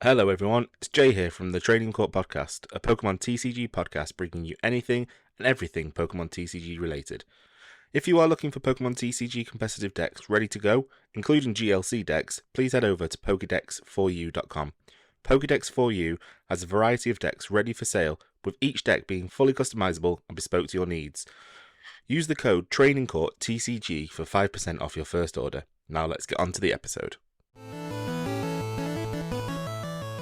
Hello everyone, it's Jay here from the Trading Court Podcast, a Pokemon TCG podcast bringing you anything and everything Pokemon TCG related. If you are looking for Pokemon TCG competitive decks ready to go, including GLC decks, please head over to PokéDex4U.com. Pokédex4U has a variety of decks ready for sale, with each deck being fully customizable and bespoke to your needs. Use the code TrainingCourtTCG for 5% off your first order. Now let's get on to the episode.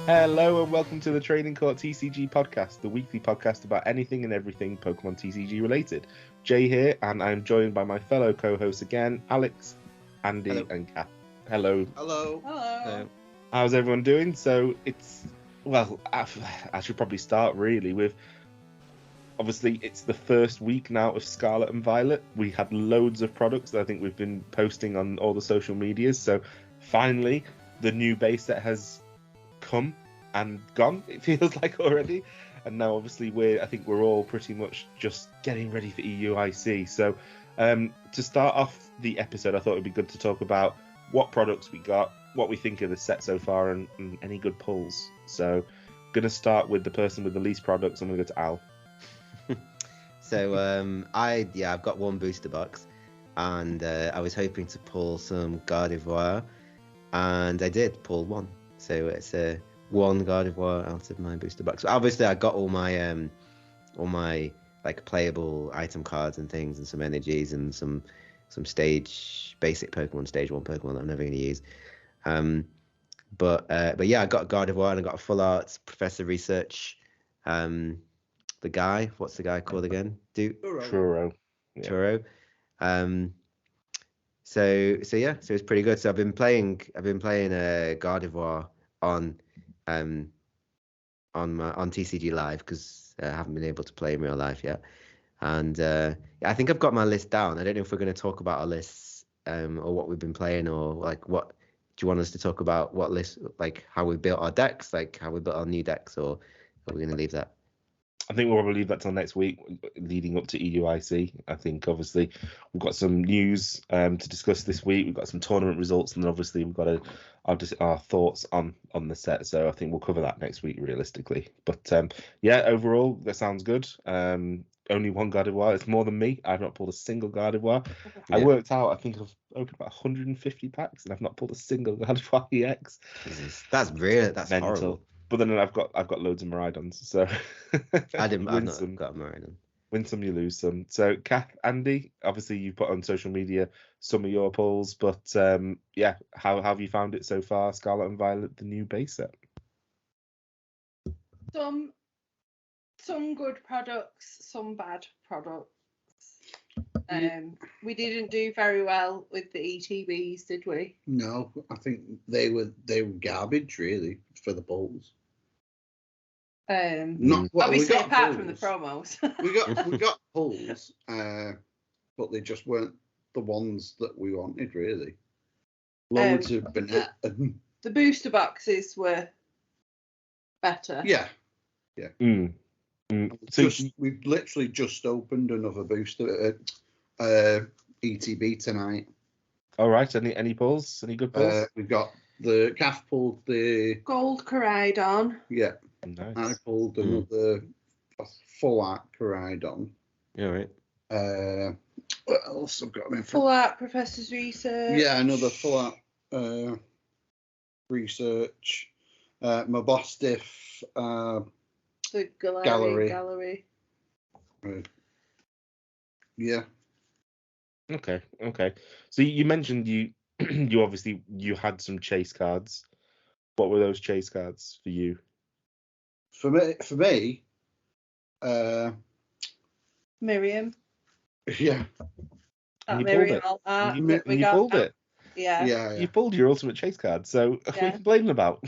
Hello and welcome to the Trading Court TCG podcast, the weekly podcast about anything and everything Pokemon TCG related. Jay here, and I'm joined by my fellow co-hosts again, Alex, Andy, and Kath. Hello. Hello. Hello. How's everyone doing? So I should probably start really with, obviously it's the first week now of Scarlet and Violet. We had loads of products that I think we've been posting on all the social medias. So finally, the new base set has come and gone, it feels like already, and now obviously we're all pretty much just getting ready for EUIC. So to start off the episode, I thought it'd be good to talk about what products we got, what we think of the set so far, and any good pulls. So gonna start with the person with the least products. I'm gonna go to Al. So I've got one booster box, and I was hoping to pull some Gardevoir, and I did pull one. So it's one Gardevoir out of my booster box. So obviously, I got all my like playable item cards and things, and some energies and some basic Pokemon, stage 1 Pokemon that I'm never going to use. But yeah, I got Gardevoir and I got a full art Professor Research. The guy, what's the guy called again? Truro. Yeah. Truro. So it's pretty good. So I've been playing Gardevoir on TCG Live because I haven't been able to play in real life yet. And I think I've got my list down. I don't know if we're going to talk about our lists or what we've been playing, or like what do you want us to talk about? What list, like how we built our decks, like how we built our new decks, or are we going to leave that? I think we'll probably leave that till next week, leading up to EUIC. I think obviously we've got some news to discuss this week. We've got some tournament results, and then obviously we've got our thoughts on the set. So I think we'll cover that next week, realistically. But yeah, overall that sounds good. Only one Gardevoir. It's more than me. I've not pulled a single Gardevoir. Yeah. I worked out. I think I've opened about 150 packs, and I've not pulled a single Gardevoir EX. That's real. That's mental. Horrible. But then I've got loads of Miraidons, so I've not got Miraidon. Win some, you lose some. So Kath, Andy, obviously you put on social media some of your polls, but yeah, how have you found it so far? Scarlet and Violet, the new base set. Some good products, some bad products. We didn't do very well with the ETBs, did we? No, I think they were garbage really for the polls. Obviously, apart from the promos, we got polls, but they just weren't the ones that we wanted really. Loads of the booster boxes were better. Yeah. So we've literally just opened another booster ETB tonight. All right. Any pulls? Any good pulls? We've got the Kath pulled the Gold Coridon. Yeah. Nice. I pulled another full art Coridon. Yeah, right. What else I've got? Full art Professor's Research. Yeah, another full art Research. My Bostiff. The gallery. Yeah. Okay. So you mentioned you obviously had some chase cards. What were those chase cards for you? For me, Miriam. Yeah. And you Miriam pulled it. You pulled it. Yeah. You pulled your ultimate chase card. So what are you complaining about?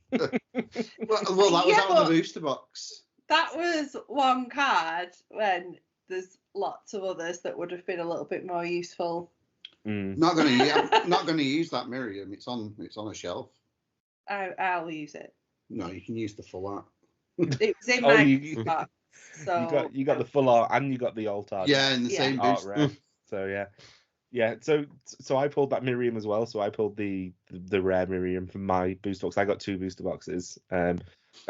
Well, that was out of the booster box. That was one card when there's lots of others that would have been a little bit more useful. Not gonna use that Miriam. It's on a shelf. I'll use it. No, you can use the full art. It was in my box. So you got the full art and you got the alt art. Yeah, in the same art booster. rare. So yeah. Yeah, so I pulled that Miriam as well. So I pulled the rare Miriam from my booster box. I got 2 booster boxes. I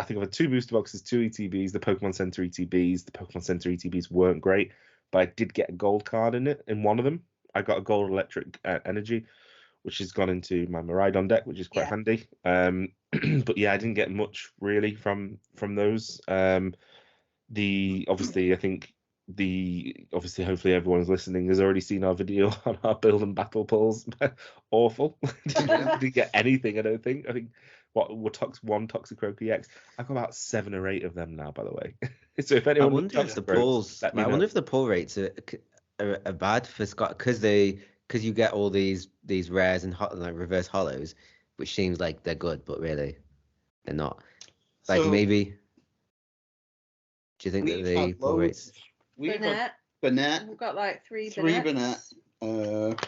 think I had 2 booster boxes, 2 ETBs, the Pokemon Center ETBs. The Pokemon Center ETBs weren't great, but I did get a gold card in one of them. I got a gold electric energy, which has gone into my Miraidon deck, which is quite handy. But yeah, I didn't get much really from those. Obviously, I think obviously hopefully everyone's listening has already seen our video on our build and battle pulls. Awful. Didn't get anything. I don't think. I think what were one Toxicroak EX. I've got about 7 or 8 of them now, by the way. So if I anyone wonder if the pulls. let me I wonder know. if the pull rates are bad for Scott because you get all these rares and like reverse hollows, which seems like they're good, but really they're not. Like So maybe. Do you think that we've the had pull rates? loads. We've had Burnett. Burnett, We've got like 3 3 Burnett's. Burnett,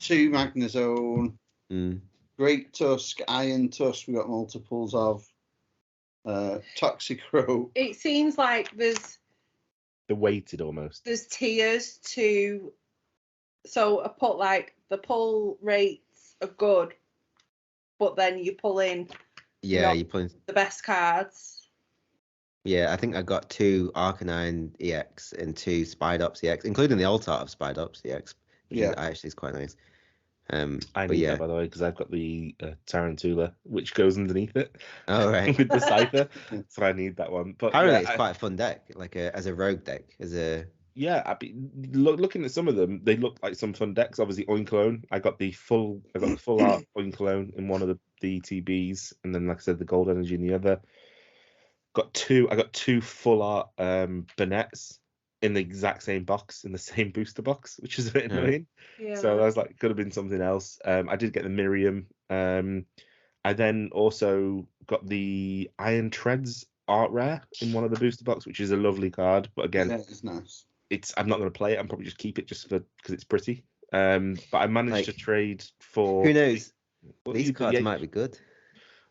2 Magnezone, Mm. Great Tusk, Iron Tusk. We got multiples of Toxicroak. It seems like there's Weighted almost. tiers to, so I put like the pull rates are good, but then you pull in Yeah, Not- you put. the best cards. Yeah, I think I got 2 Arcanine EX and 2 Spidops EX, including the alt art of Spidops EX, which Yeah. is actually is quite nice. I But need yeah. that, by the way, because I've got the Tarantula, which goes underneath it Oh right. with the Cypher. So I need that one. But Apparently, yeah, it's quite a fun deck, like as a rogue deck, yeah, looking at some of them, they look like some fun decks. Obviously, Oinkologne. I got the full art Oinkologne in one of the ETBs, and then, like I said, the gold energy in the other. I got 2 full art Burnett's in the exact same box, in the same booster box, which is a bit Yeah. annoying. Yeah. So I was like, could have been something else. I did get the Miriam. I then also got the Iron Treads art rare in one of the booster box, which is a lovely card. But again, Yeah, it's nice. I'm not going to play it. I'm probably just keep it just because it's pretty. But I managed to trade for. who knows? Well, These cards might be good.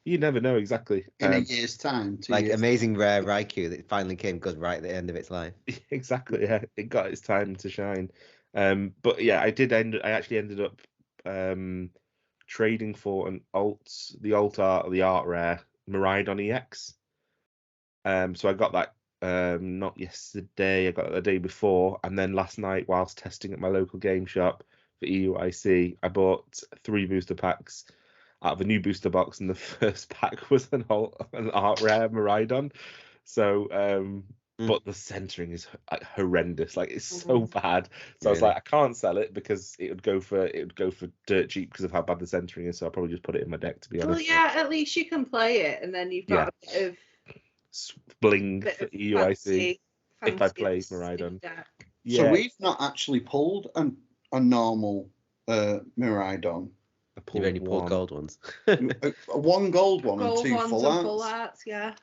You never know exactly. In a year's time, 2 Like years. amazing rare Raikou that finally came good right at the end of its life. Exactly. Yeah, it got its time to shine. But yeah, I actually ended up trading for the alt art, the art rare Miraidon EX. So I got that not yesterday, I got it the day before, and then last night whilst testing at my local game shop for EUIC, I bought 3 booster packs out of a new booster box, and the first pack was an art rare Miraidon. So but the centering is like horrendous, like it's so bad. So I was Really? like, I can't sell it because it would go for dirt cheap because of how bad the centering is. So I'll probably just put it in my deck, to be honest. Well, yeah, at least you can play it, and then you've got a bit of bling for EUIC if I play fancy Miraidon. deck. Yeah, So we've not actually pulled a normal Miraidon. You've only pulled gold ones. A 1 gold one Gold and 2 ones full and arts. full arts, yeah.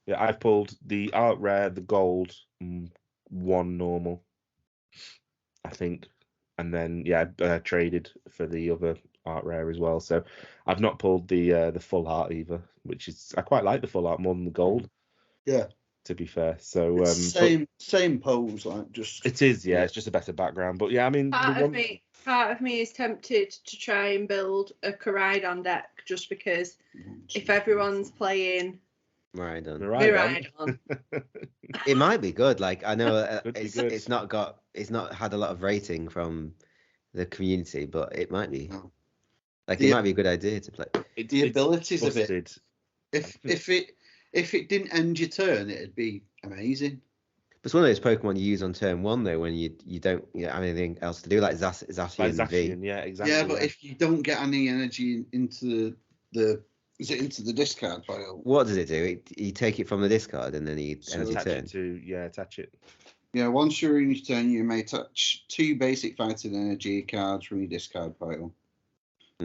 Yeah, I've pulled the art rare, the gold, 1 normal, I think, and then I traded for the other art rare as well. So I've not pulled the full art either, which is I quite like the full art more than the gold. Yeah. To be fair, so It's same pose, like just. it is, yeah. It's just a better background, but yeah, I mean, Part of me is tempted to try and build a Koraidon deck just because if everyone's playing Miraidon, It might be good. Like I know Could be it's good. it's not had a lot of rating from the community, but it might be. No. Like it might be a good idea to play. The abilities of it. busted. If it didn't end your turn, it'd be amazing. But it's one of those Pokemon you use on turn 1 though, when you don't have anything else to do, like Zacian Like and V. Zacian, yeah, exactly. Yeah, but if you don't get any energy into the discard pile? What does it do? You take it from the discard and then you end your attach turn. attach it. Yeah, once you're in your turn, you may touch 2 basic fighting energy cards from your discard pile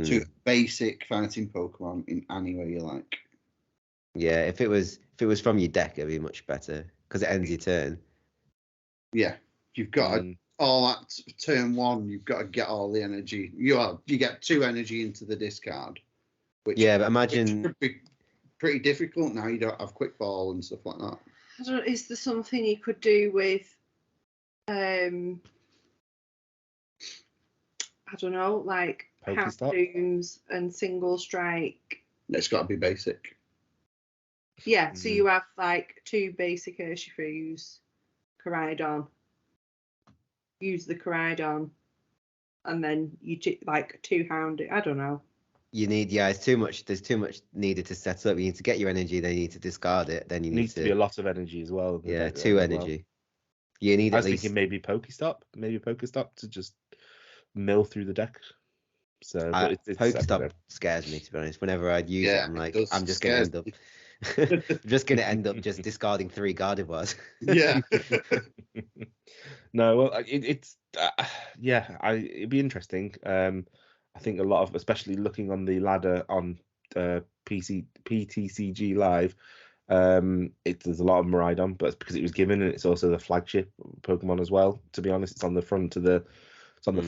to basic fighting Pokemon in any way you like. Yeah, if it was from your deck, it'd be much better because it ends your turn. Yeah, you've got all that turn 1. You've got to get all the energy. You get 2 energy into the discard. But imagine which could be pretty difficult now. You don't have quick ball and stuff like that. Is there something you could do with I don't know, like half dooms and single strike. It's got to be basic. Yeah, so you have like 2 basic Urshifus, Koraidon. Use the Koraidon, and then you like 2 Houndoom. I don't know. You need, it's too much. There's too much needed to set up. You need to get your energy, then you need to discard it, then you need to be a lot of energy as well. Yeah, 2 energy. Well. You need. I was thinking maybe Pokestop to just mill through the deck. So Pokestop scares me, to be honest. Whenever I use it, I'm like, I'm just going to end up just discarding 3 Gardevoirs. Yeah. No, well, it's it'd be interesting. I think a lot of, especially looking on the ladder on PTCG Live, there's a lot of Miraidon, but it's because it was given, and it's also the flagship Pokemon as well. To be honest, it's on the front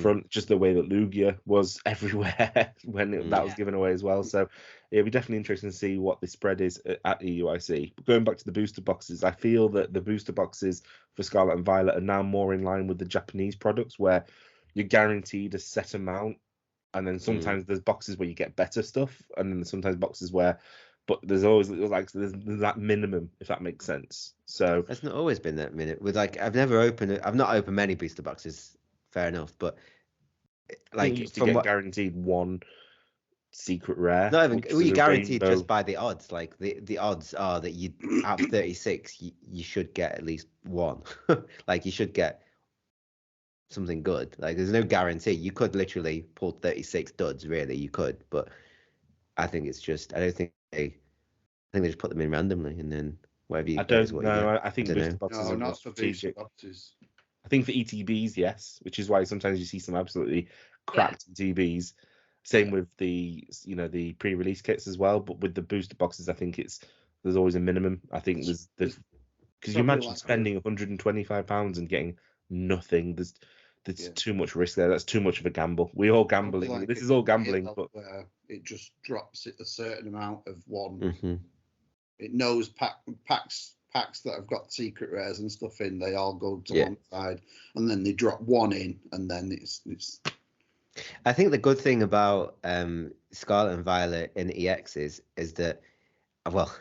front, just the way that Lugia was everywhere when that was given away as well. So it'll be definitely interesting to see what the spread is at EUIC. But going back to the booster boxes, I feel that the booster boxes for Scarlet and Violet are now more in line with the Japanese products, where you're guaranteed a set amount, and then sometimes there's boxes where you get better stuff, and then sometimes boxes where, but there's always like there's that minimum, if that makes sense. So that's not always been that minute. With like, I've not opened many booster boxes. Fair enough, but like you used to get guaranteed 1 secret rare. Not even you're guaranteed just by the odds. Like the odds are that you out of 36, you should get at least 1. Like you should get something good. Like there's no guarantee. You could literally pull 36 duds. Really, you could, but I think it's just. I think they just put them in randomly, and then whatever you. I don't know. I think booster boxes are not strategic. Boxes. I think for ETBs, yes, which is why sometimes you see some absolutely cracked ETBs. Same with the pre-release kits as well. But with the booster boxes, I think there's always a minimum. I think there's because you imagine spending £125 and getting nothing. There's too much risk there. That's too much of a gamble. We all gambling. Like this is all gambling, but it just drops it a certain amount of 1. Mm-hmm. It knows packs that have got secret rares and stuff in, they all go to one side, and then they drop 1 in, and then it's. I think the good thing about Scarlet and Violet in EX is that, well,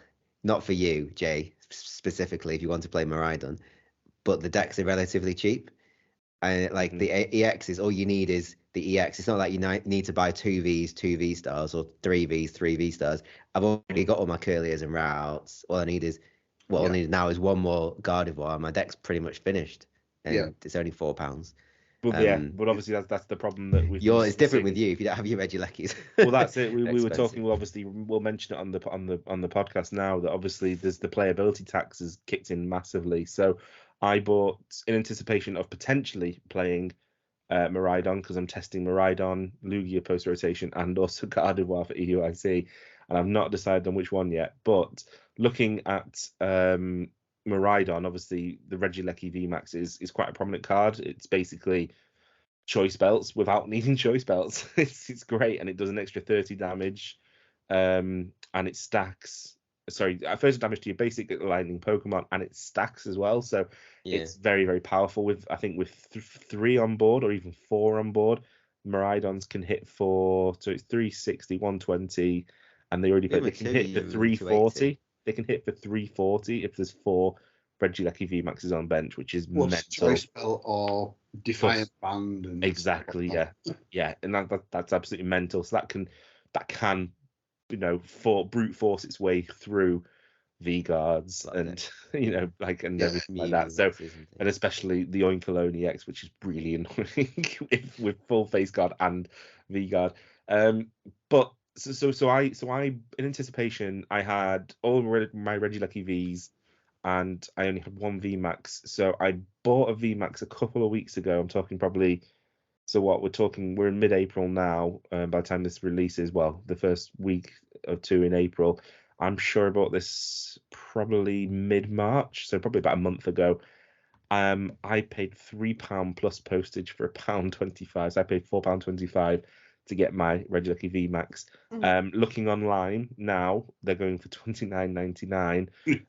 not for you, Jay, specifically if you want to play Miraidon, but the decks are relatively cheap, and like the EX is all you need is the EX. It's not like you need to buy 2 V stars or 3 V stars. I've already got all my Curliers and routes. All I need now is 1 more Gardevoir. My deck's pretty much finished, and it's only £4. But but obviously that's the problem that it's different with you if you don't have your Regielekis. Well, that's it. We were talking. Well, obviously we'll mention it on the podcast now that obviously there's the playability tax has kicked in massively. So I bought in anticipation of potentially playing Miraidon, because I'm testing Miraidon, Lugia post rotation, and also Gardevoir for EUIC. And I've not decided on which one yet, but looking at Miraidon, obviously the Regieleki VMAX is quite a prominent card. It's basically choice belts without needing choice belts. It's great, and it does an extra 30 damage, and it stacks. Sorry, 30 damage to your basic lightning Pokemon, and it stacks as well. So it's very, very powerful. With 3 on board, or even 4 on board, Miraidons can hit so it's 360, 120. And they already they can hit for 340. They can hit for 340 if there's 4 Regieleki VMAXs on bench, which is mental. Choice belt or Defiant Band. And exactly, yeah, and that's absolutely mental. So that can brute force its way through V-Guards and and everything like that. So and especially the Oinkologne EX, which is really annoying with full face guard and V-Guard. But So I in anticipation, I had all my Regieleki Vs, and I only had 1 VMAX. So I bought a VMAX a couple of weeks ago. I'm talking probably. So what we're in mid-April now. By the time this releases, well, the first week or 2 in April. I'm sure I bought this probably mid-March, so probably about a month ago. I paid £3 plus postage for £1.25. So I paid £4.25 to get my Regieleki VMAX. Looking online now, they're going for £29.99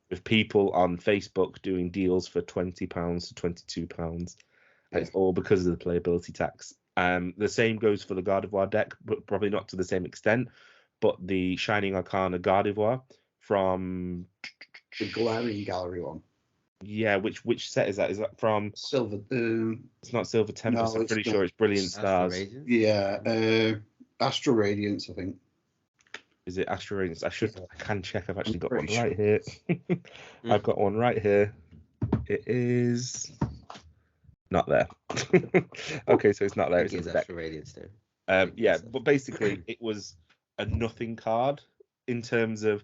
with people on Facebook doing deals for £20 to £22. And it's all because of the playability tax. The same goes for the Gardevoir deck, but probably not to the same extent. But the Shining Arcana Gardevoir from the Glaring Gallery one. Yeah, which set is that? Is that from Silver? It's not Silver Tempest. No, I'm pretty sure it's Brilliant Stars. Yeah, Astral Radiance, I think. Is it Astral Radiance? I can check. I've actually got one Sure. right here. I've got one right here. It is not there. Okay, so it's not there. It's in the deck. Astral Radiance though. Yeah, but basically it was a nothing card in terms of,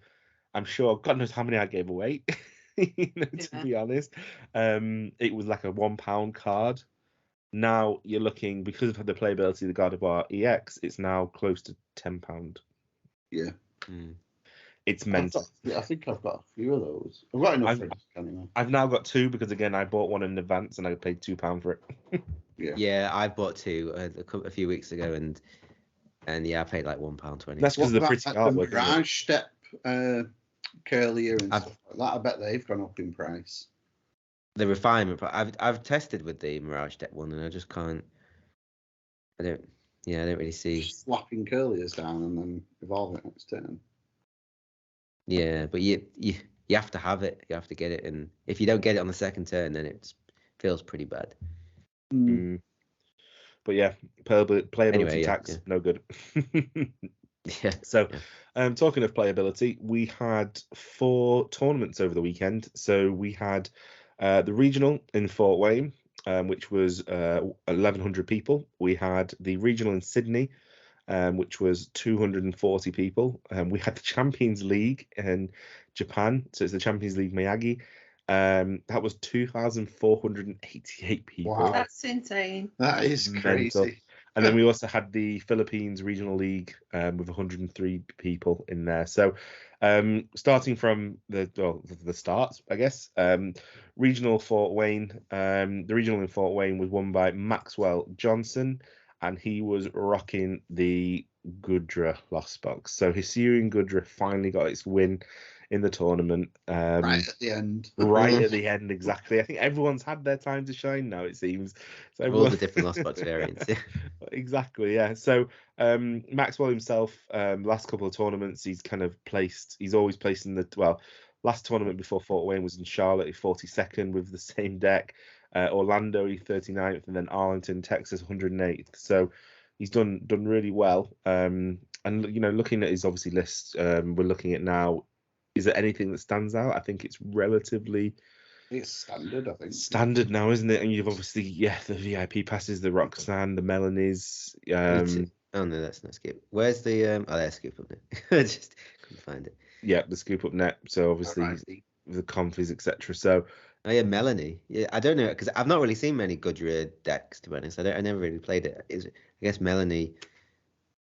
I'm sure, God knows how many I gave away. To be honest, it was like a £1 card. Now you're looking, because of the playability of the Gardevoir EX, it's now close to £10. Yeah. It's mental. I think I've got a few of those. I've got enough for it anyway. I've now got 2 because, again, I bought one in advance and I paid £2 for it. Yeah, I bought 2 a few weeks ago, and yeah, I paid like £1.20. That's because of the pretty artwork. The Mirage Step Curlier and stuff like that, I bet they've gone up in price. The refinement, I've tested with the Mirage Deck one, and I just can't. I don't really see. Slapping Curliers down and then evolve it next turn. Yeah, but you have to have it. You have to get it, and if you don't get it on the second turn, then it feels pretty bad. But yeah, playability tax, no good. Yeah. So, talking of playability, we had 4 tournaments over the weekend. So we had the regional in Fort Wayne, which was 1,100 people. We had the regional in Sydney, which was 240 people. We had the Champions League in Japan, so it's the Champions League Miyagi. That was 2,488 people. Wow, that's insane. That is crazy. Mental. And then we also had the Philippines Regional League with 103 people in there. So starting from the start, I guess, regional Fort Wayne, the regional in Fort Wayne was won by Maxwell Johnson, and he was rocking the Gudra Lost Box. So Hisuian Gudra finally got its win in the tournament. Right at the end. Right at the end, exactly. I think everyone's had their time to shine now, it seems. So all the different Lost Box variants. Yeah. Exactly, yeah. So Maxwell himself, last couple of tournaments, he's always placed in the, last tournament before Fort Wayne was in Charlotte, he 42nd with the same deck. Orlando, he 39th, and then Arlington, Texas, 108th. So he's done really well. And looking at his obviously list, we're looking at now. Is there anything that stands out? I think it's relatively. It's standard, I think. Standard now, isn't it? And you've obviously, the VIP passes, the Roxanne, the Melanies. Oh no, that's not Scoop. Where's the there's Scoop up there. I just couldn't find it. Yeah, the Scoop Up net. So obviously the Comfies, etc. So. Oh yeah, Melanie. Yeah, I don't know, because I've not really seen many Gudra decks, to be honest. I never really played it. I guess Melanie.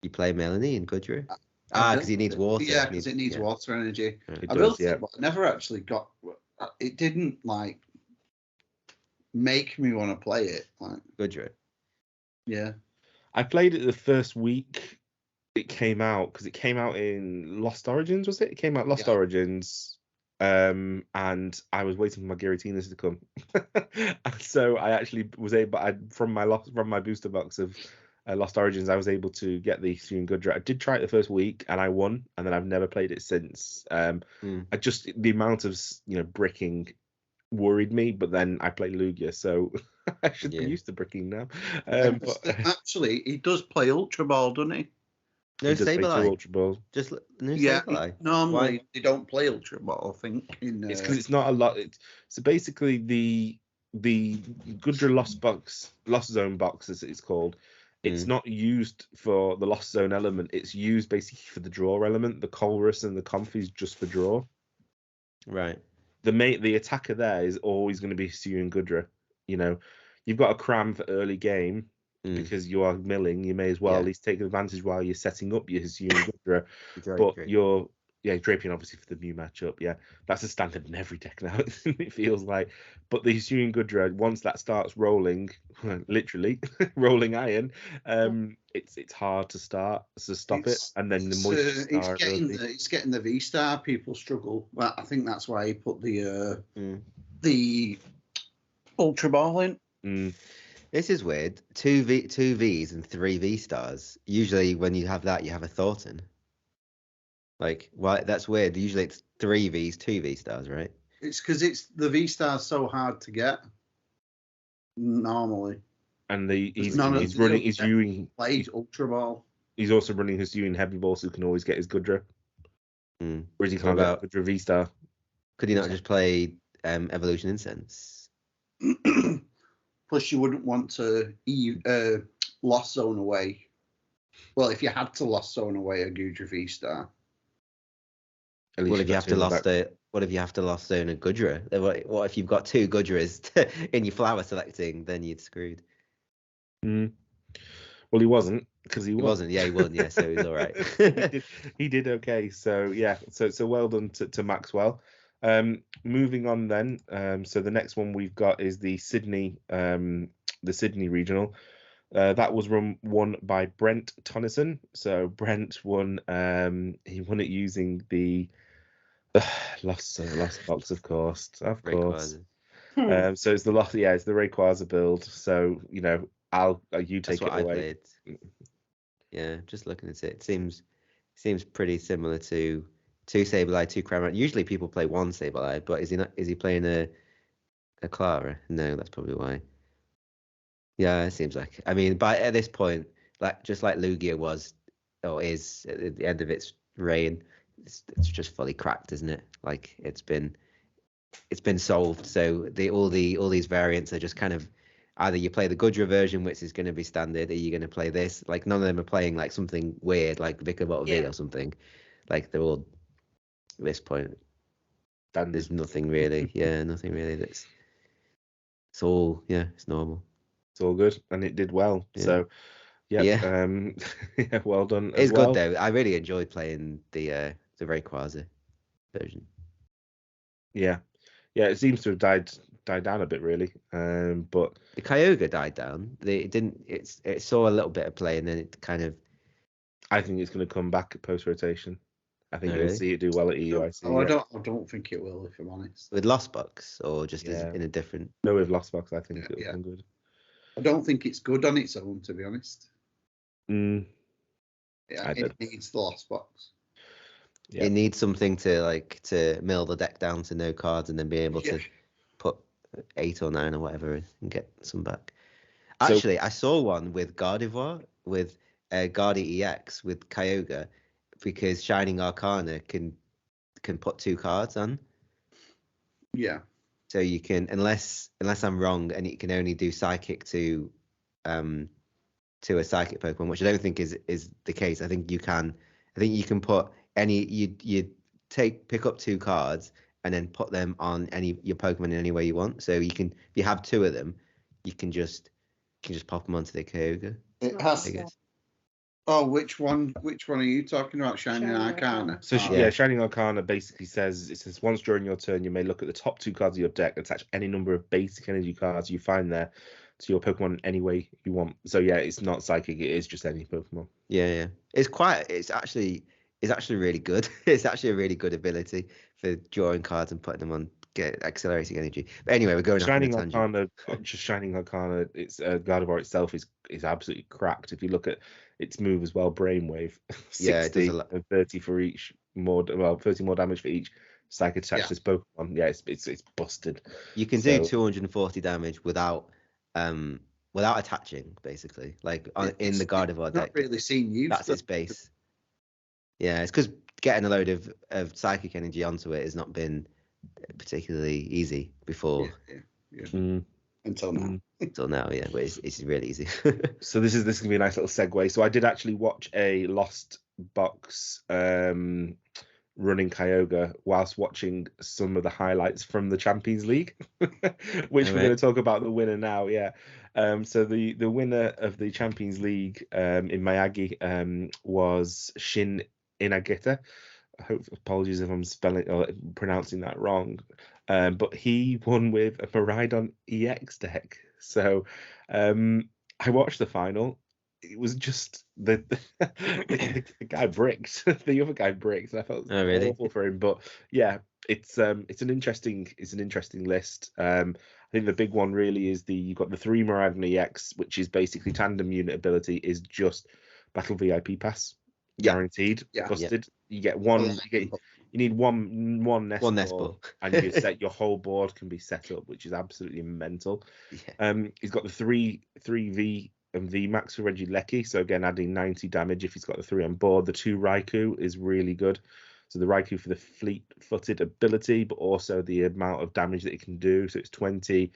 You play Melanie in Gudra? Because he needs water. Yeah, because it needs water energy. It I does, will say, but I never actually got. It didn't make me want to play it. Gudra. Yeah. I played it the first week it came out, because it came out in Lost Origins, was it? It came out Lost Origins, and I was waiting for my Giratinas to come. And so I actually was able, from my booster box of Lost Origins, I was able to get the Hisuian Gudra. I did try it the first week and I won, and then I've never played it since. The amount of bricking worried me, but then I play Lugia, so I should be used to bricking now. But actually, he does play Ultra Ball, doesn't he? No Sableye. Ultra Ball. Just no Sableye. Normally they don't play Ultra Ball, I think. It's because it's not a lot. So basically, the Gudra Lost Zone box, as it's called. It's not used for the Lost Zone element. It's used basically for the draw element. The Colress and the Comfy's just for draw. Right. The attacker there is always going to be Hisuian Gudra. You've got a cram for early game because you are milling. You may as well at least take advantage while you're setting up your Hisuian Gudra. But you're Drapion obviously for the new matchup. Yeah, that's a standard in every deck now. It feels like. But the Hisuian Gudra, once that starts rolling, literally rolling iron, it's hard to stop it. And then the moist star, it's getting the V star. People struggle. Well, I think that's why he put the Ultra Ball in. This is weird. Two Vs and 3 V stars. Usually when you have that, you have a Thornton. Like, why? That's weird. Usually it's 3 Vs, 2 V stars, right? It's because the V star's so hard to get normally. And he's running his Ewing. Played Ultra Ball. He's also running his Ewing Heavy Ball, so he can always get his Gudra. Whereas he can't get Gudra V star. Could he not just play Evolution Incense? Plus, you wouldn't want to Lost Zone away. Well, if you had to Lost Zone away a Gudra V star. What if you have to Lost Zone a Gudra? What if you've got 2 Gudras in your flower selecting? Then you'd screwed. Well, he wasn't because he wasn't. Yeah, he wasn't. Yeah, so he was all right. he did okay. So yeah, so well done to Maxwell. Moving on then. So the next one we've got is the Sydney regional. That was won by Brent Tonneson. So Brent won. He won it using the lost box, of course. So it's the lost. Yeah, it's the Rayquaza build. So you take it away. Yeah, just looking at it, it seems pretty similar to 2 Sableye, 2 Cramorant. Usually people play 1 Sableye, but is he playing a Clara? No, that's probably why. Yeah, it seems like. I mean, at this point, just like Lugia was or is at the end of its reign, it's just fully cracked, isn't it? Like it's been solved. So all these variants are just kind of either you play the Gudra version, which is going to be standard, or you're going to play this. Like none of them are playing like something weird, like Vikavolt V or something. Like they're all at this point. There's nothing really. Yeah, nothing really. It's all it's normal. It's all good, and it did well. Yeah. So yeah, well done. It's good though. I really enjoyed playing the Rayquaza version. Yeah, it seems to have died down a bit really, but the Kyogre died down. It saw a little bit of play, and then it kind of. I think it's going to come back at post rotation. I think you'll see it do well at EUIC. I don't think it will, if I'm honest. With Lost Box or just in a different. No, with Lost Box, I think it'll come good. I don't think it's good on its own, to be honest. Yeah, it needs the Lost Box. Yeah. It needs something to mill the deck down to no cards and then be able to put 8 or 9 or whatever and get some back. Actually, I saw one with Gardevoir, with Guardi EX with Kyogre, because Shining Arcana can put 2 cards on. Yeah. So you can, unless I'm wrong, and it can only do Psychic to a Psychic Pokemon, which I don't think is the case. I think you can put any you pick up 2 cards and then put them on your Pokemon in any way you want. So you can, if you have 2 of them, you can just pop them onto the Kyogre. It has. Oh, which one are you talking about? Shining Arcana. So Shining Arcana basically says once during your turn you may look at the top 2 cards of your deck, attach any number of basic energy cards you find there to your Pokemon in any way you want. So yeah, it's not Psychic, it is just any Pokemon. Yeah. It's actually really good. It's actually a really good ability for drawing cards and putting them on, get accelerating energy. But anyway, we're going Shining Arcana. Just Shining Arcana. It's Gardevoir itself is absolutely cracked. If you look at its move as well, Brainwave, 60 and 30 for each 30 more damage for each Psychic attached to this Pokemon. Yeah, it's busted. You can do 240 damage without attaching, basically. Like in the Gardevoir deck. Not really seen use. That's its base. Yeah, it's because getting a load of Psychic energy onto it has not been particularly easy before. Yeah. Until now. Until now, yeah, but it's really easy. So this is going to be a nice little segue. So I did actually watch a Lost Box running Kyogre whilst watching some of the highlights from the Champions League, which we're going to talk about the winner now. Yeah. So the winner of the Champions League in Miyagi was Shin Inagita. Apologies if I'm spelling or pronouncing that wrong. But he won with a Miraidon EX deck. So I watched the final. It was just the guy bricked. The other guy bricked. And I felt awful for him. But yeah, it's an interesting list. I think the big one really is you've got the 3 Miraidon EX, which is basically tandem unit ability is just Battle VIP pass, guaranteed, busted. You get one. You need one nest ball, and you set your whole board can be set up, which is absolutely mental. He's got the 3 V and V Max for Regieleki, so again adding 90 damage if he's got the 3 on board. The 2 Raikou is really good. So the Raikou for the fleet-footed ability, but also the amount of damage that it can do. So it's 20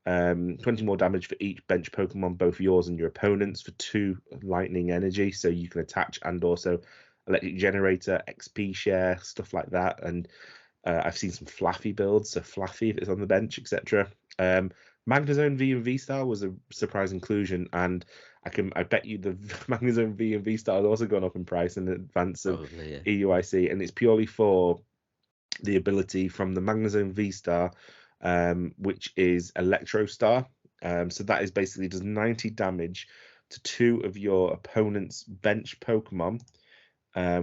more damage for each bench Pokemon, both yours and your opponent's, for 2 lightning energy. So you can attach and also electric generator, XP share, stuff like that. And I've seen some Flaffy builds, so Flaffy if it's on the bench, etc. Magnezone V and V-Star was a surprise inclusion, and I bet you the Magnezone V and V-Star has also gone up in price in advance of EUIC, and it's purely for the ability from the Magnezone V-Star, which is Electro Star. So that is basically does 90 damage to 2 of your opponent's bench Pokemon.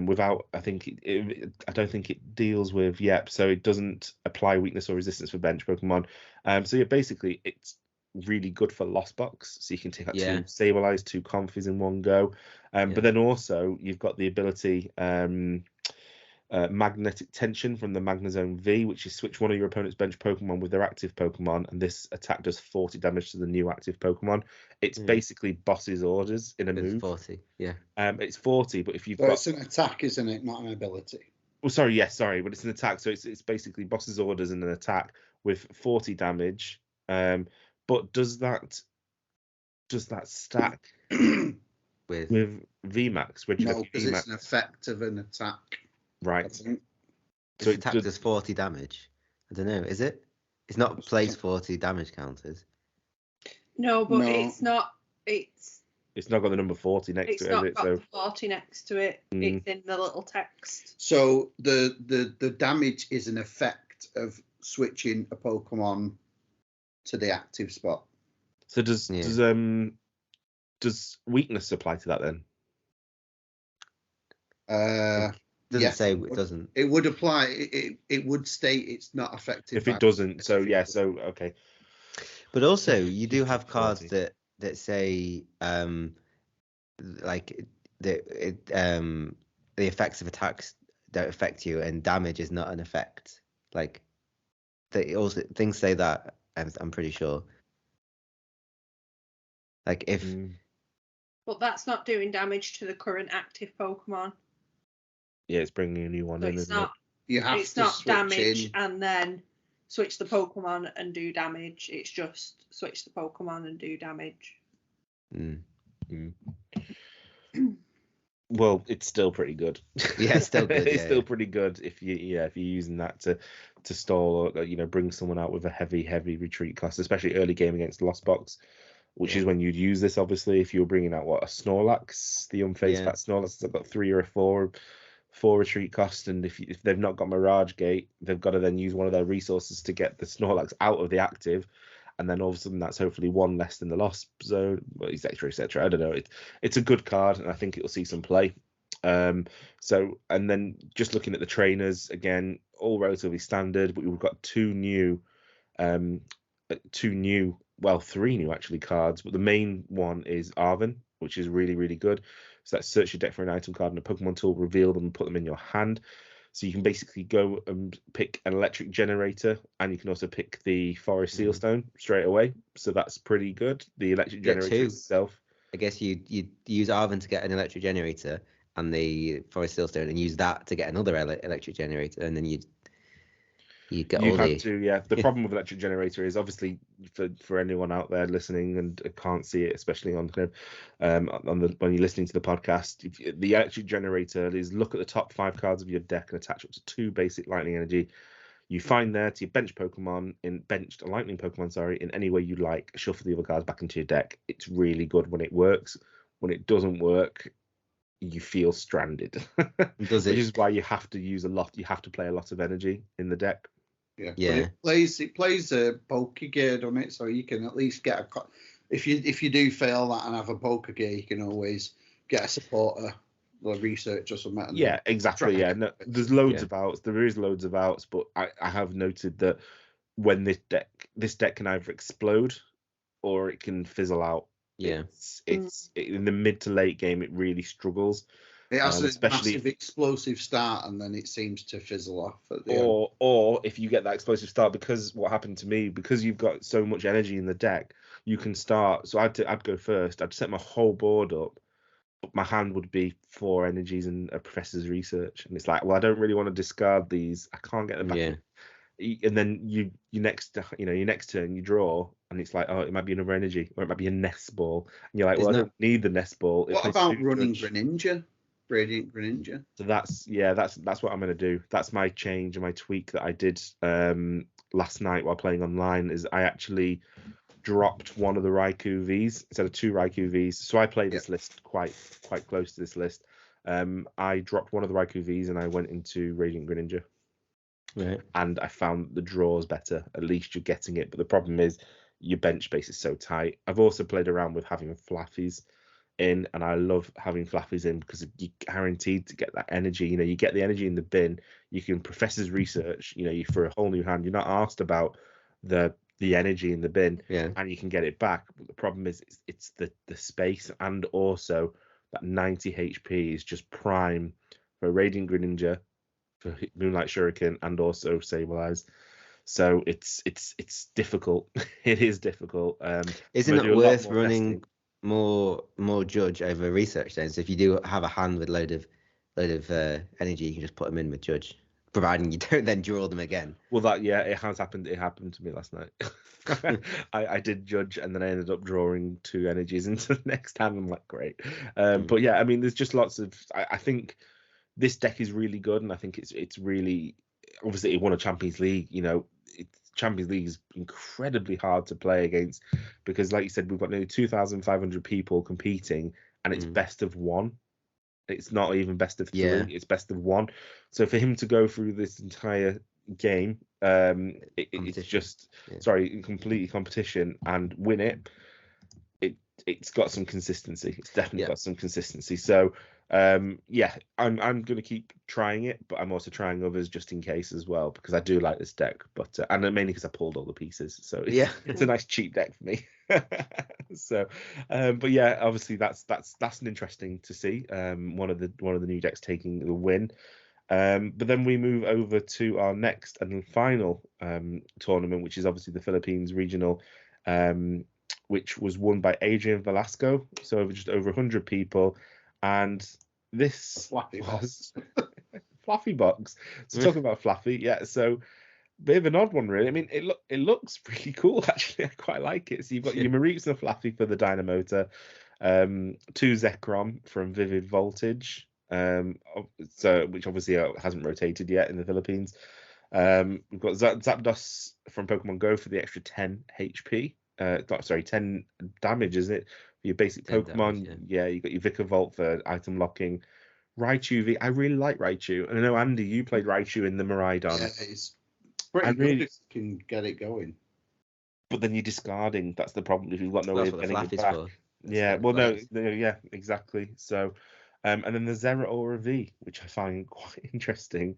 Without, I don't think it deals with so it doesn't apply weakness or resistance for bench Pokemon. So yeah, basically it's really good for Lost Box, so you can take out 2 Stabilize, 2 Comfies in one go. But then also you've got the ability Magnetic Tension from the Magnezone V, which is switch one of your opponent's bench Pokemon with their active Pokemon, and this attack does 40 damage to the new active Pokemon. It's basically boss's orders in a move. 40, it's 40, but if you've got... it's an attack, isn't it? Not an ability. Oh, sorry, but it's an attack, so it's basically boss's orders and an attack with 40 damage. But does that stack with VMAX? No, because it's an effect of an attack. Right. So it does 40 damage. I don't know. Is it? It's not place 40 damage counters. No, but it's not. It's not got the number 40 next to it. It's not got the 40 next to it. It's in the little text. So the damage is an effect of switching a Pokemon to the active spot. So does weakness apply to that then? Doesn't say it doesn't. It would apply. It would state it's not effective. If it doesn't, so okay. But also, you do have cards that say like the effects of attacks don't affect you, and damage is not an effect. Like they also things say that. I'm pretty sure. Like if. But that's not doing damage to the current active Pokemon. Yeah, it's bringing a new one in, isn't it? It's not damage and then switch the Pokemon and do damage. It's just switch the Pokemon and do damage. Well, it's still pretty good. Yeah, it's still good. It's still pretty good if you're using that to stall or bring someone out with a heavy retreat cost, especially early game against Lost Box, which is when you'd use this. Obviously, if you were bringing out a Snorlax, the unfazed fat Snorlax has got 3 or a 4 retreat cost, and if they've not got Mirage Gate, they've got to then use one of their resources to get the Snorlax out of the active, and then all of a sudden that's hopefully 1 less than the Lost Zone, etc. I don't know. It's a good card, and I think it'll see some play. So, and then just looking at the trainers again, all relatively standard, but we've got 3 new actually cards, but the main one is Arven, which is really, really good. So that's search your deck for an item card and a Pokemon tool, reveal them and put them in your hand. So you can basically go and pick an electric generator, and you can also pick the forest sealstone straight away. So that's pretty good. The electric generator itself. I guess you use Arven to get an electric generator and the forest sealstone, and use that to get another electric generator, and then you get all the... The problem with electric generator is obviously for anyone out there listening and can't see it, especially on when you're listening to the podcast, the electric generator is look at the top 5 cards of your deck and attach up to 2 basic lightning energy. You find there to your bench Pokemon benched a lightning Pokemon, in any way you like. Shuffle the other cards back into your deck. It's really good when it works. When it doesn't work, you feel stranded. Does it? Which is why you have to use a lot. You have to play a lot of energy in the deck. Yeah. But it plays a poker gear on it, so you can at least get if you do fail that and have a poker gear, you can always get a supporter the research or something. And Yeah, exactly. Yeah, no, there's loads of outs. There is loads of outs, but I have noted that when this deck can either explode or it can fizzle out. Yeah, it's in the mid to late game it really struggles. It has a especially massive explosive start and then it seems to fizzle off at the end. Or if you get that explosive start, because what happened to me, because you've got so much energy in the deck, you can start. So I'd go first. I'd set my whole board up, but my hand would be 4 energies and a professor's research, and it's like, well, I don't really want to discard these. I can't get them back. Yeah. And then your next turn you draw, and it's like, oh, it might be another energy, or it might be a nest ball, and you're like, well, I don't need the nest ball. What about running Greninja? Radiant Greninja. So that's what I'm gonna do. That's my change and my tweak that I did last night while playing online. Is I actually dropped one of the Raikou Vs instead of 2 Raikou Vs. So I played this list quite close to this list. I dropped one of the Raikou Vs and I went into Radiant Greninja. Right. And I found the draws better. At least you're getting it. But the problem is your bench space is so tight. I've also played around with having Flaffies in, and I love having Flaffies in because you're guaranteed to get that energy. You get the energy in the bin. You can Professor's Research. You for a whole new hand. You're not asked about the energy in the bin, and you can get it back. But the problem is it's the space, and also that 90 HP is just prime for Radiant Greninja, for Moonlight Shuriken, and also Sable Eyes. So it's difficult. It is difficult. Isn't it worth running more Judge over Research then? So if you do have a hand with load of energy, you can just put them in with Judge, providing you don't then draw them again. Well, it has happened. It happened to me last night. I did Judge, and then I ended up drawing 2 energies into the next hand. I'm like, great. But yeah, I mean, there's just lots of. I think this deck is really good, and I think it's really, obviously it won a Champions League. Champions League is incredibly hard to play against because, like you said, we've got nearly 2,500 people competing, and it's best of 1. It's not even best of 3. It's best of 1. So for him to go through this entire game, it's just completely competition and win it. It's got some consistency. It's definitely got some consistency. So I'm going to keep trying it, but I'm also trying others just in case as well, because I do like this deck, but and mainly because I pulled all the pieces. So it's a nice cheap deck for me. So but yeah, obviously that's an interesting to see, one of the new decks taking the win. But then we move over to our next and final tournament, which is obviously the Philippines regional, which was won by Adrian Velasco. So just over 100 people. And this was Fluffy Box. So talking about Fluffy, so bit of an odd one, really. I mean, it looks really cool, actually. I quite like it. So you've got your Mareeps and Fluffy for the Dynamotor, 2 Zekrom from Vivid Voltage, which obviously hasn't rotated yet in the Philippines. We've got Zapdos from Pokemon Go for the extra 10 HP. 10 damage, isn't it? Your basic Pokemon, damage, you got your Vikavolt for item locking. Raichu V, I really like Raichu. And I know, Andy, you played Raichu in the Miraidon. Yeah, it's pretty good if you can get it going. But then you're discarding. That's the problem if you've got no way of getting it back. For. Exactly. So, and then the Zeraora V, which I find quite interesting.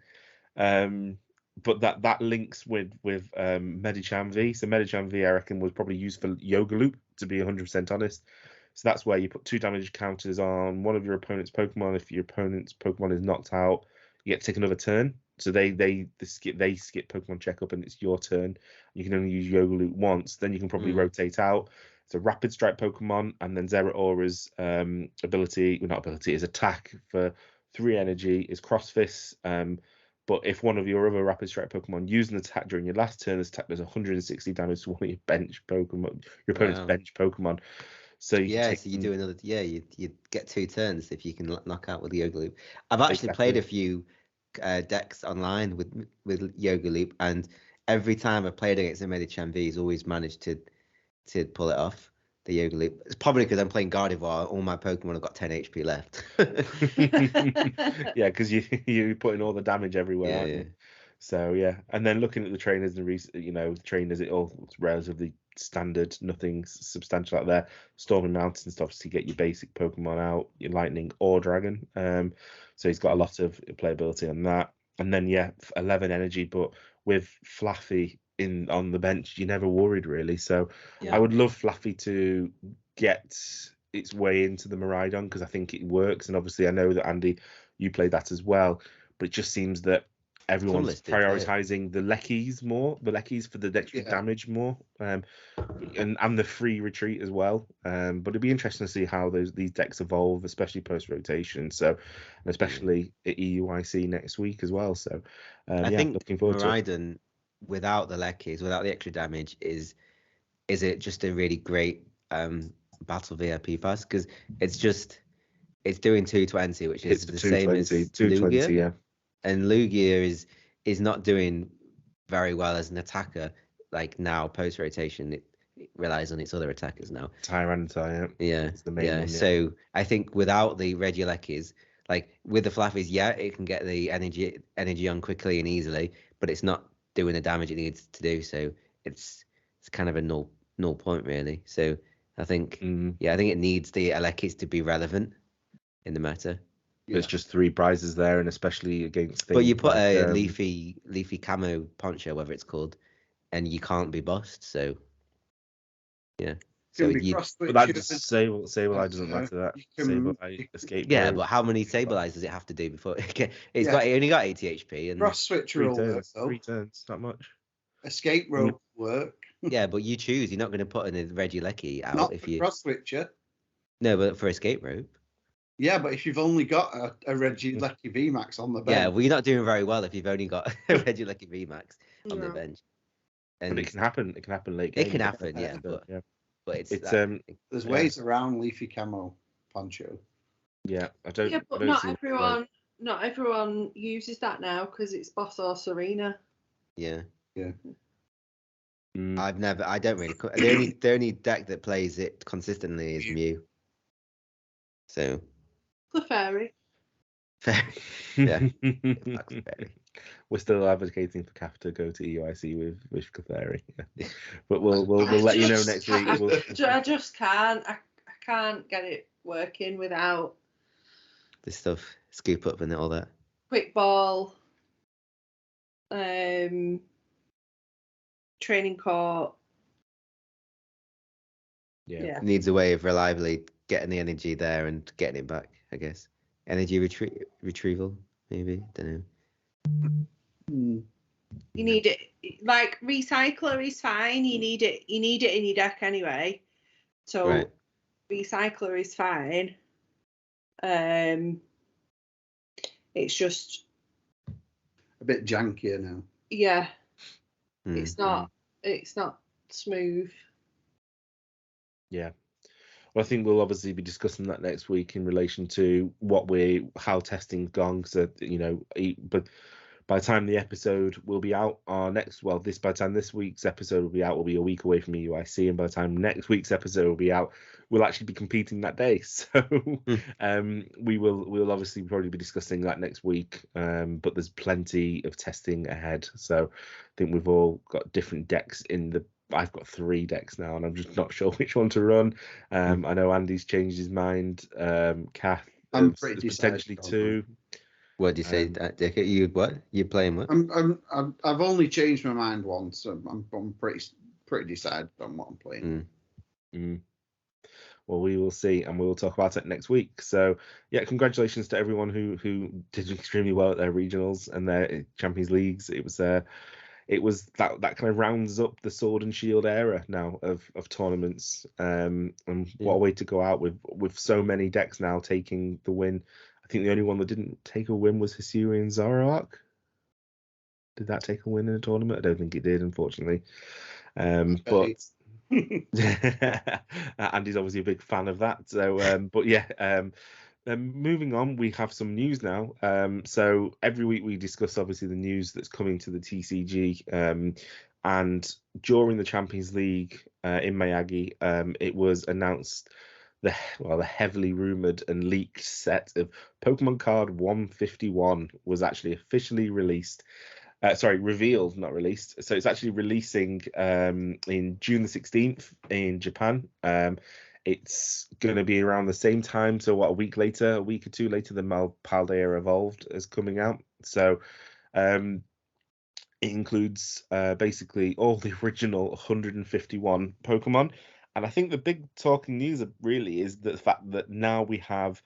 But that links with Medicham V. So Medicham V, I reckon, was probably used for Yoga Loop, to be 100% honest. So that's where you put 2 damage counters on one of your opponent's Pokemon. If your opponent's Pokemon is knocked out, you get to take another turn. So they skip Pokemon checkup, and it's your turn. You can only use Yoga Loop once. Then you can probably rotate out. It's a Rapid Strike Pokemon, and then Zeraora's his attack for 3 energy is Cross Fist. But if one of your other Rapid Strike Pokemon used an attack during your last turn, this attack does 160 damage to one of your bench Pokemon, your opponent's bench Pokemon. So you do another. You get 2 turns if you can knock out with the Yoga Loop. I've actually played a few decks online with Yoga Loop, and every time I've played against a Medicham V, he's always managed to pull it off. The Yoga Loop. It's probably because I'm playing Gardevoir. All my Pokemon have got 10 HP left. Because you're putting all the damage everywhere. So and then looking at the trainers and the trainers, it all looks relatively standard, nothing substantial out there. Stormy Mountains to obviously get your basic Pokemon out, your Lightning or Dragon. So he's got a lot of playability on that. And then 11 energy, but with Fluffy on the bench, you're never worried really. So I would love Fluffy to get its way into the Miraidon because I think it works. And obviously I know that Andy, you played that as well, but it just seems that everyone's prioritizing the Leckies for the extra damage more, and the free retreat as well. But it'd be interesting to see how these decks evolve, especially post rotation. So, and especially at EUIC next week as well. So, I think looking forward to it. Miraidon without the Leckies, without the extra damage, is it just a really great battle VIP pass because it's doing 220, which is the same as 220, Lugia. yeah. And Lugia is not doing very well as an attacker. Like now, post rotation, it relies on its other attackers now. Tyranitar, yeah. It's the main one, So I think without the Regielekis, like with the Flaffies, it can get the energy on quickly and easily, but it's not doing the damage it needs to do. So it's kind of a null point really. So I think I think it needs the Elekis to be relevant in the meta. There's just 3 prizes there, and especially against things. But you put a leafy camo poncho, whatever it's called, and you can't be bossed. So yeah. So but that Sableye doesn't matter. That Sableye escape. Yeah, but how many Sableyes does it have to do before it only got 80 HP and cross switch will work though. 3 turns, not much. Escape rope work. Yeah, but you choose. You're not going to put in a Regieleki out Not if you cross switcher. No, but for escape rope. Yeah, but if you've only got a Regieleki VMAX on the bench. Yeah, well, you're not doing very well if you've only got a Regieleki VMAX on the bench. And it can happen. It can happen late game. It can happen, but it's there's ways around leafy camo poncho. Yeah, I don't. Yeah, but not everyone uses that now because it's Boss or Serena. Yeah. Yeah. I don't really. The only deck that plays it consistently is Mew. So. Clefairy. Yeah. We're still advocating for Kaf to go to EUIC with Clefairy. Yeah. But we'll let you know next week. I just can't. I can't get it working without this stuff. Scoop up and all that. Quick ball. Training court. Yeah. Needs a way of reliably getting the energy there and getting it back, I guess. Energy retrieval, maybe. Don't know. You need it. Like recycler is fine. You need it in your deck anyway. So recycler is fine. It's just a bit jankier now. Yeah. It's not smooth. Yeah. Well, I think we'll obviously be discussing that next week in relation to how testing's gone. So, but by the time the episode will be out, by the time this week's episode will be out, we'll be a week away from EUIC, and by the time next week's episode will be out, we'll actually be competing that day. So, we'll obviously probably be discussing that next week. But there's plenty of testing ahead. So, I think we've all got different decks I've got 3 decks now, and I'm just not sure which one to run. I know Andy's changed his mind. Kath, I'm pretty potentially 2. What do you say, Dick? You playing what? I've only changed my mind once. So I'm pretty decided on what I'm playing. Well, we will see, and we will talk about it next week. So, yeah, congratulations to everyone who did extremely well at their regionals and their Champions Leagues. It was that kind of rounds up the Sword and Shield era now of tournaments. And what a way to go out with so many decks now taking the win. I think the only one that didn't take a win was Hisuian Zoroark. Did that take a win in a tournament? I don't think it did, unfortunately. But Andy's obviously a big fan of that. So, but yeah. Moving on, we have some news now. So every week we discuss obviously the news that's coming to the TCG. And during the Champions League in Miyagi, it was announced the heavily rumored and leaked set of Pokemon card 151 was actually officially released. Revealed, not released. So it's actually releasing in June the 16th in Japan. It's going to be around the same time, so a week or two later than Paldea Evolved is coming out. So it includes basically all the original 151 Pokemon. And I think the big talking news really is the fact that now we have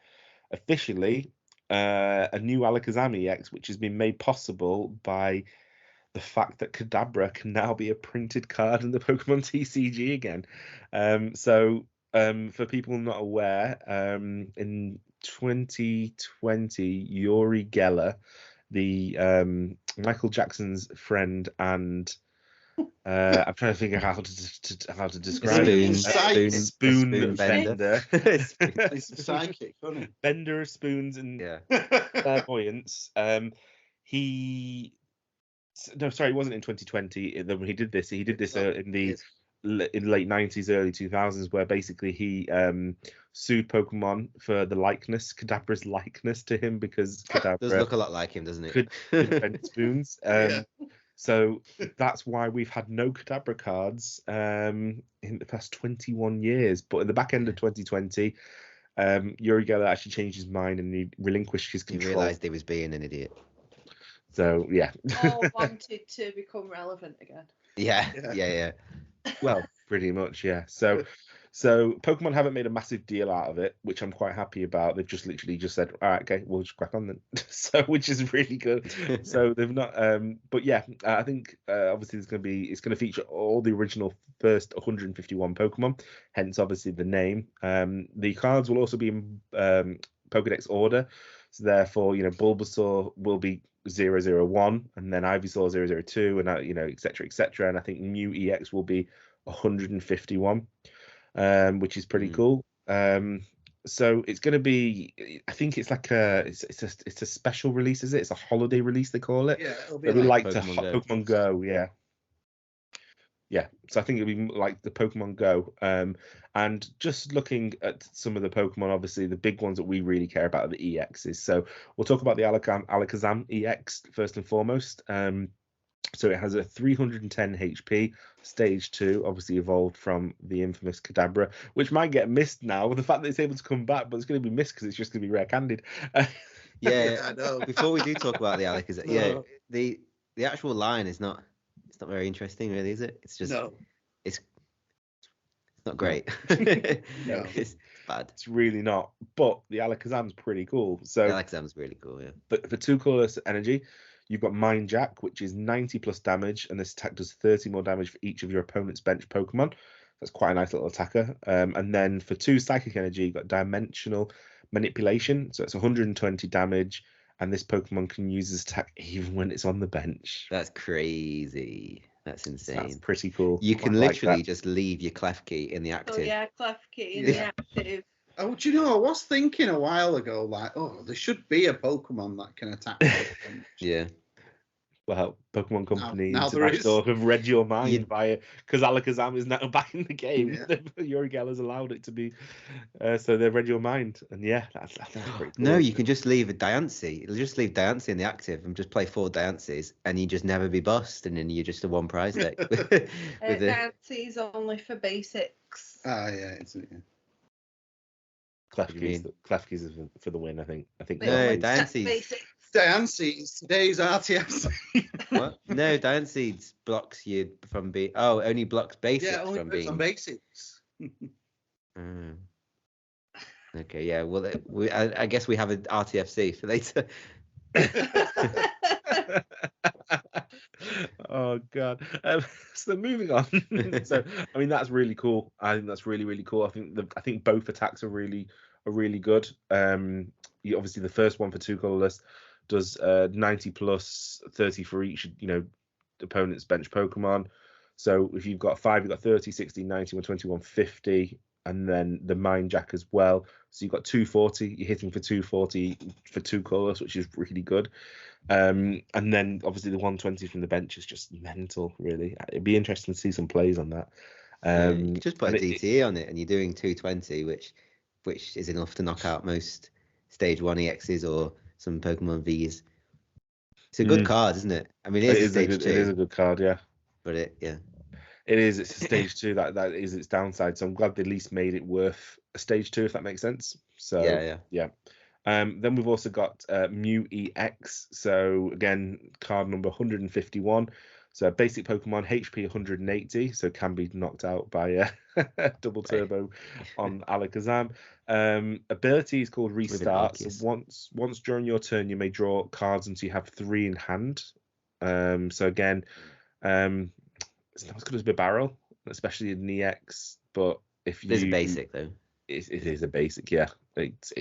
officially a new Alakazam EX, which has been made possible by the fact that Kadabra can now be a printed card in the Pokemon TCG again. For people not aware, in 2020, Yuri Geller, the Michael Jackson's friend and I'm trying to figure out how to describe it. Spoon bender. It's a psychic, isn't it? Bender of spoons and clairvoyance. It wasn't in 2020 when he did this. He did this in the late 90s, early 2000s, where basically he sued Pokemon for the Kadabra's likeness to him, because Kadabra does look a lot like him, doesn't it? Could invent spoons. So that's why we've had no Kadabra cards in the past 21 years. But in the back end of 2020, Yuri Geller actually changed his mind and he relinquished his control. He realised he was being an idiot. So, yeah. All wanted to become relevant again. Yeah. Well, pretty much, yeah. So Pokemon haven't made a massive deal out of it, which I'm quite happy about. They've just literally just said, all right, okay, we'll just crack on then. So, which is really good. So they've not, but yeah, I think obviously it's going to feature all the original first 151 Pokemon, hence obviously the name. The cards will also be in Pokedex order. So therefore, Bulbasaur will be 001, and then Ivysaur 002, and etc. And I think Mew EX will be 151, which is pretty cool. So it's going to be, I think it's like it's a special release, is it? It's a holiday release, they call it. Yeah, it'll be like Pokemon Go, yeah. Yeah, so I think it'll be like the Pokemon Go. And just looking at some of the Pokemon, obviously the big ones that we really care about are the EXs. So we'll talk about the Alakazam EX first and foremost. So it has a 310 HP, stage 2, obviously evolved from the infamous Kadabra, which might get missed now with the fact that it's able to come back, but it's going to be missed because it's just going to be rare-candid. Yeah, I know. Before we do talk about the Alakazam, the actual line is not very interesting, really, is it? It's just it's not great. No. It's bad. It's really not. But the Alakazam's pretty cool. So the Alakazam's really cool, yeah. But for 2 colorless energy, you've got Mind Jack, which is 90 plus damage, and this attack does 30 more damage for each of your opponent's bench Pokemon. That's quite a nice little attacker. And then for 2 psychic energy, you've got Dimensional Manipulation, so it's 120 damage, and this Pokemon can use this attack even when it's on the bench. That's crazy. That's insane. That's pretty cool. You can literally just leave your Klefki in the active. Oh yeah, Klefki in the active. Oh, do you know, I was thinking a while ago, like, there should be a Pokemon that can attack. Yeah. Well, Pokemon Company now International have read your mind because Alakazam is now back in the game. Yeah. Yuri Geller's allowed it to be, so they've read your mind, and that's pretty cool. No, you can just leave a Diancie. You'll just leave Diancie in the active and just play 4 Diancies, and you just never be bust, and then you're just a 1 prize deck. Diancie's only for basics. Isn't it? Klefki's for the win, I think. No, Diancie's. Diancie is today's RTFC. What? No, Diancie blocks you from being. Oh, only blocks basics from being. Yeah, only basics. Okay, yeah. Well, I guess we have an RTFC for later. Oh God. So moving on. So I mean that's really cool. I think that's really, really cool. I think both attacks are really good. Obviously the first one for 2 colorless does 90 plus 30 for each opponent's bench Pokemon. So if you've got 5, you've got 30, 60, 90, 120, 150, and then the Mind Jack as well. So you've got 240. You're hitting for 240 for 2 colors, which is really good. And then obviously the 120 from the bench is just mental, really. It'd be interesting to see some plays on that. You could just put a DTE on it, and you're doing 220, which is enough to knock out most stage 1 EXs or some Pokemon Vs. It's a good card, isn't it? I mean, it is stage 2. It is a good card, yeah. But it is. It's a stage 2. That is its downside. So I'm glad they at least made it worth a stage 2, if that makes sense. So yeah. Then we've also got Mew EX. So again, card number 151. So basic Pokemon, HP 180, so can be knocked out by double turbo on Alakazam. Ability is called Restart. So once during your turn, you may draw cards until you have 3 in hand. So again, it's not as good as Bibarel, especially in EX. But if you, there's a basic though. It is a basic, yeah. It's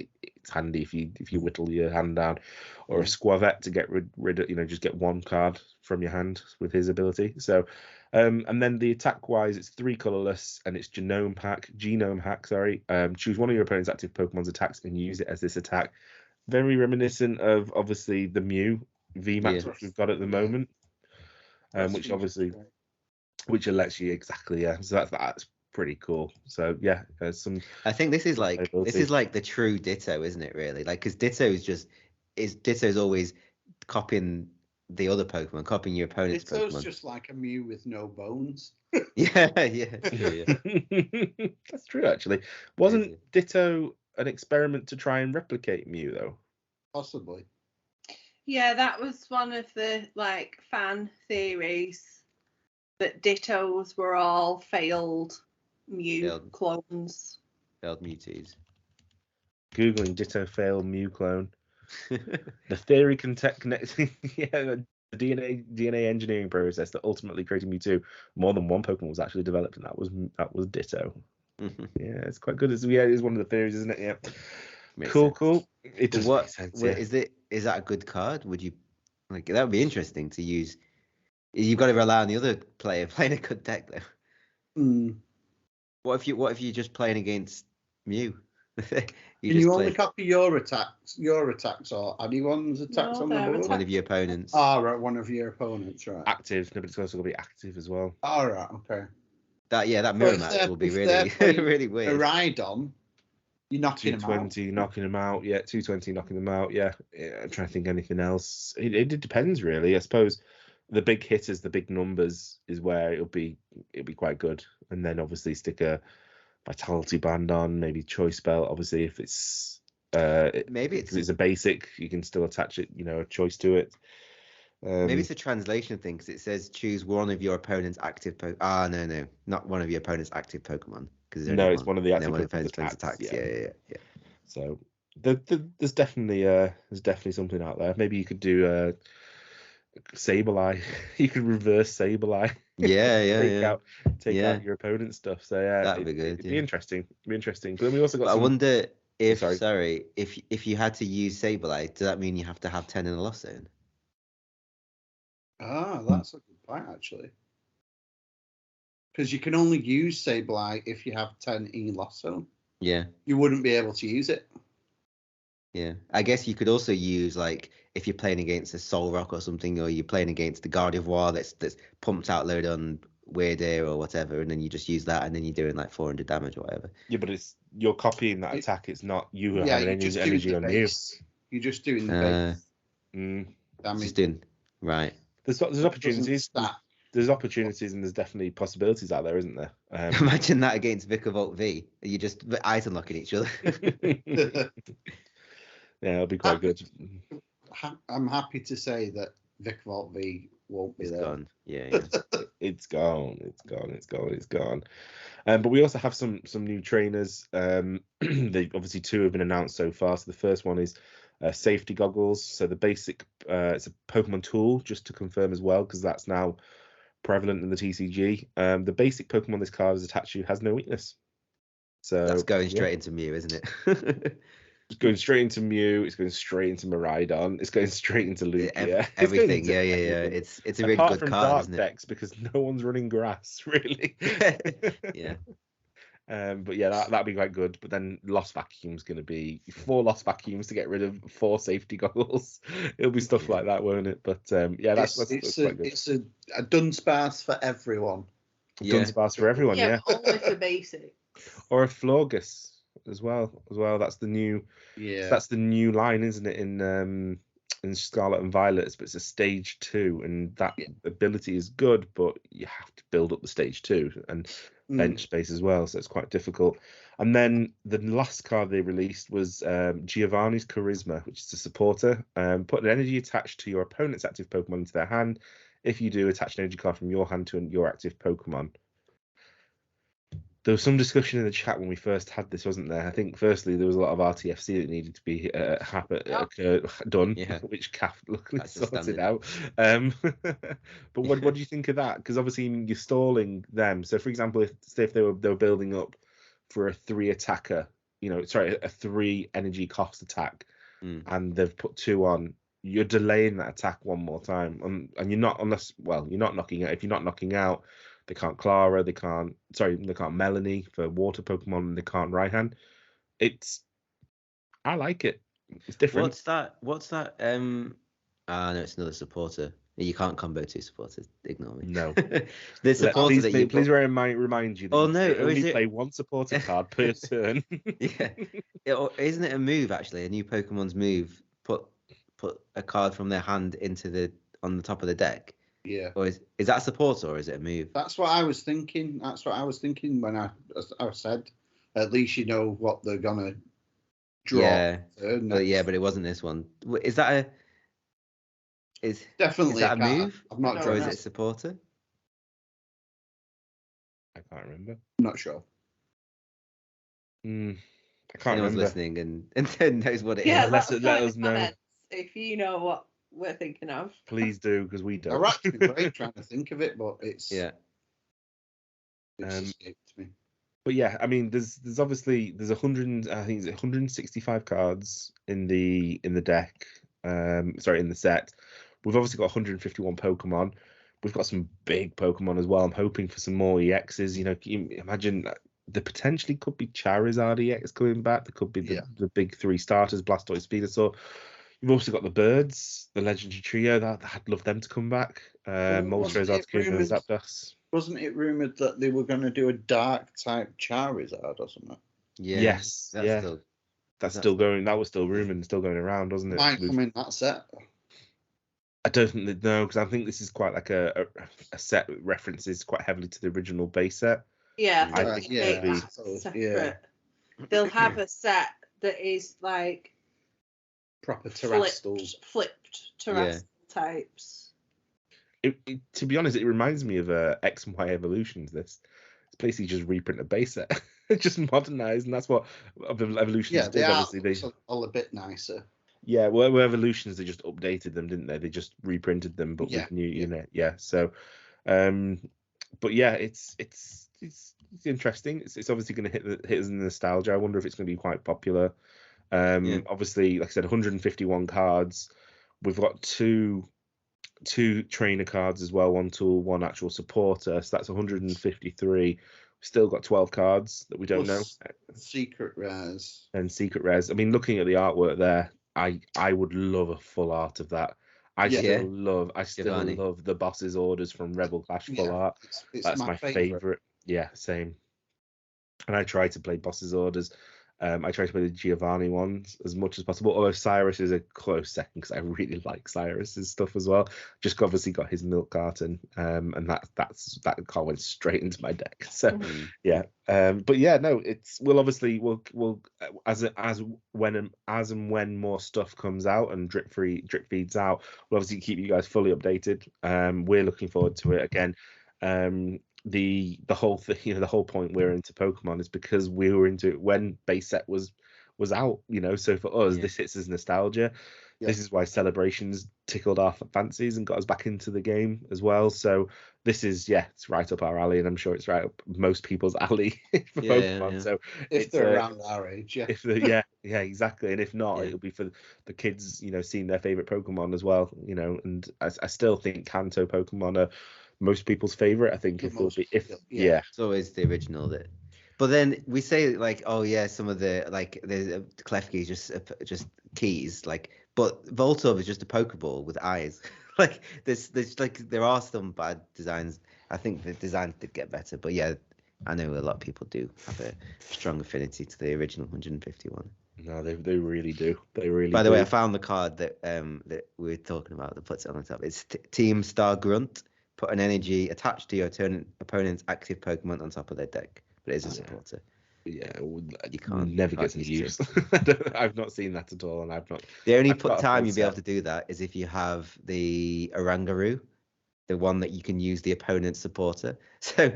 handy if you whittle your hand down, or a Squavette to get rid of, just get 1 card from your hand with his ability. So, and then the attack wise, it's 3 colorless and it's genome hack. Choose one of your opponent's active Pokemon's attacks and use it as this attack. Very reminiscent of obviously the Mew VMAX which we've got at the moment, which obviously lets you exactly So that's pretty cool. So yeah, I think this is like the true Ditto, isn't it? Really, like, because Ditto's always copying the other Pokemon, copying your opponent's Ditto's Pokemon. Just like a Mew with no bones. yeah. That's true. Actually, wasn't Ditto an experiment to try and replicate Mew though? Possibly. Yeah, that was one of the fan theories, that Dittos were all failed Mew clones. Failed Mewtwo's. Googling Ditto fail Mew clone. The theory connecting the DNA engineering process that ultimately created Mewtwo. More than one Pokemon was actually developed, and that was Ditto. Yeah, it's quite good. It's one of the theories, isn't it? Yeah. Makes cool, sense. cool. It does make sense. Is that a good card? Would you that would be interesting to use? You've got to rely on the other player playing a good deck though. What if you're just playing against Mew? you only copy your attacks or anyone's attacks on the board? One of your opponents. Oh, right, one of your opponents, right. Active, but it's also going to be active as well. All right, okay. That mirror match will be really really weird. A Rhydon, you're knocking them out. 220 knocking them out, yeah. 220 knocking them out, yeah. I'm trying to think anything else. It depends really. I suppose the big hitters, the big numbers is where it'll be quite good, and then obviously stick a Vitality Band on, maybe Choice Belt. Obviously, if it's it's a basic, you can still attach it, a choice to it. Maybe it's a translation thing, because it says choose one of your opponent's active no, not one of your opponent's active Pokemon, because it's one of the active opponent's attacks. Yeah. So there's definitely something out there. Maybe you could do Sableye. You could reverse Sableye. Take out your opponent's stuff. So yeah, that'd be good. It'd be interesting. But then we also got. I wonder if you had to use Sableye, does that mean you have to have 10 in the Lost Zone? Ah, that's a good point actually. Because you can only use Sableye if you have 10 in Lost Zone. Yeah. You wouldn't be able to use it. Yeah, I guess you could also use, if you're playing against a Soul Rock or something, or you're playing against the Gardevoir that's pumped out load on Weird Ear or whatever, and then you just use that, and then you're doing 400 damage or whatever. Yeah, but you're copying that attack. It's not you having any energy on you. You're just doing the base damage. Just doing right. There's opportunities. There's opportunities, and there's definitely possibilities out there, isn't there? Imagine that against Vikavolt V. You just item locking each other. Yeah, it'll be quite good. I'm happy to say that Vikavolt V won't be there. Gone. Yeah. It's gone. But we also have some new trainers. They obviously 2 have been announced so far. So the first one is safety goggles. So the basic, it's a Pokemon tool, just to confirm as well, because that's now prevalent in the TCG. The basic Pokemon this card is attached to has no weakness. So that's going straight into Mew, isn't it? It's going straight into Mew. It's going straight into Miraidon. It's going straight into Lugia. Everything. Yeah. It's a really good card, dark isn't it? decks, because no one's running grass really. Yeah. But yeah, that'd be quite good. But then Lost Vacuum's going to be 4 Lost Vacuums to get rid of 4 safety goggles. It'll be stuff like that, won't it? But yeah, that's quite good. It's a Dunsparce for everyone. Dunsparce for everyone. Yeah. Only for basic. Or a Florgus as well. That's the new. Yeah. That's the new line, isn't it? In in Scarlet and Violet, but it's a stage 2, and that ability is good, but you have to build up the stage 2 and bench space as well, so it's quite difficult. And then the last card they released was Giovanni's Charisma, which is a supporter. Put an energy attached to your opponent's active Pokemon into their hand. If you do, attach an energy card from your hand to your active Pokemon. There was some discussion in the chat when we first had this, wasn't there? I think firstly there was a lot of RTFC that needed to be done, which Kath luckily sorted out. But what do you think of that? Because obviously you're stalling them. So for example, if they were building up for a 3 attacker, a 3 energy cost attack, and they've put 2 on, you're delaying that attack one more time, and you're not knocking out. If you're not knocking out, they can't Clara, they can't Melanie for water Pokemon, and they can't Raihan. I like it. It's different. What's that? No, it's another supporter. You can't combo 2 supporters. Ignore me. No. The supporter please remind you that you only play 1 supporter card per turn. Isn't it a move actually? A new Pokemon's move. Put a card from their hand on the top of the deck. Yeah. Or is that a supporter or is it a move? That's what I was thinking. When I said, at least you know what they're gonna draw. Yeah. But it wasn't this one. Is that definitely a move? I'm not sure. Or is it a supporter? I can't remember. I'm not sure. I can't Anyone's remember. listening and knows what it is. Let us know if you know what we're thinking of. Please do, because we don't. I'm actually great trying to think of it, but it's escaped me. But yeah, I mean, there's obviously 165 cards in the deck. In the set. We've obviously got 151 Pokemon. We've got some big Pokemon as well. I'm hoping for some more EXs. Can you imagine there potentially could be Charizard EX coming back. There could be the big 3 starters, Blastoise, Venusaur. You've also got the birds, the legendary trio. I'd love them to come back. Moltres, Articuno, and Zapdos. Wasn't it rumoured that they were going to do a dark type Charizard or something? Yeah. Yes. That's still going. That was still rumoured and still going around, wasn't it? Might come in that set. I don't think that, no, because I think this is quite like a set that references quite heavily to the original base set. Yeah, I think it would be separate. They'll have a set that is like proper terrestrials, flipped terrestrial types. To be honest, it reminds me of X and Y Evolutions. It's basically just reprint a base set, just modernized, and that's what Evolutions did. Obviously, they all a bit nicer. Yeah, well, Evolutions, they just updated them, didn't they? They just reprinted them, but with new, So, but yeah, it's interesting. It's obviously going to hit us in the nostalgia. I wonder if it's going to be quite popular. Obviously, like I said, 151 cards. We've got two trainer cards as well, 1 tool, 1 actual supporter. So that's 153. We've still got 12 cards that we don't know. Secret rares. And secret rares. I mean, looking at the artwork there, I would love a full art of that. I still love the boss's orders from Rebel Clash full art. That's my favorite. Yeah, same. And I try to play boss's orders. I try to play the Giovanni ones as much as possible. Although Cyrus is a close second because I really like Cyrus's stuff as well. Just obviously got his milk carton, and that card went straight into my deck. So but yeah, no, we'll as and when more stuff comes out and drip feeds out, we'll obviously keep you guys fully updated. We're looking forward to it again. The whole thing, the whole point we're into Pokemon is because we were into it when base set was out, so for us this hits as nostalgia. This is why Celebrations tickled our fancies and got us back into the game as well. So this is it's right up our alley, and I'm sure it's right up most people's alley for Pokemon. So if they're around our age, if they're, exactly, and if not, it'll be for the kids, seeing their favorite Pokemon as well, and I still think Kanto Pokemon are most people's favorite. I think it's always the original that. But then we say some of the there's Klefki just keys but Voltorb is just a Pokeball with eyes. There are some bad designs. I think the designs did get better, but I know a lot of people do have a strong affinity to the original 151. No, they really do. They really. By the do. way, I found the card that that we were talking about that puts it on the top. It's Team Star Grunt. Put an energy attached to your opponent's active Pokemon on top of their deck, but it is a supporter. Yeah, You can't never can't gets any use use. I've not seen that at all, and I've not. The only I've got a time full you'll be able set. to do that is if you have the Orangaroo, the one that you can use the opponent's supporter. So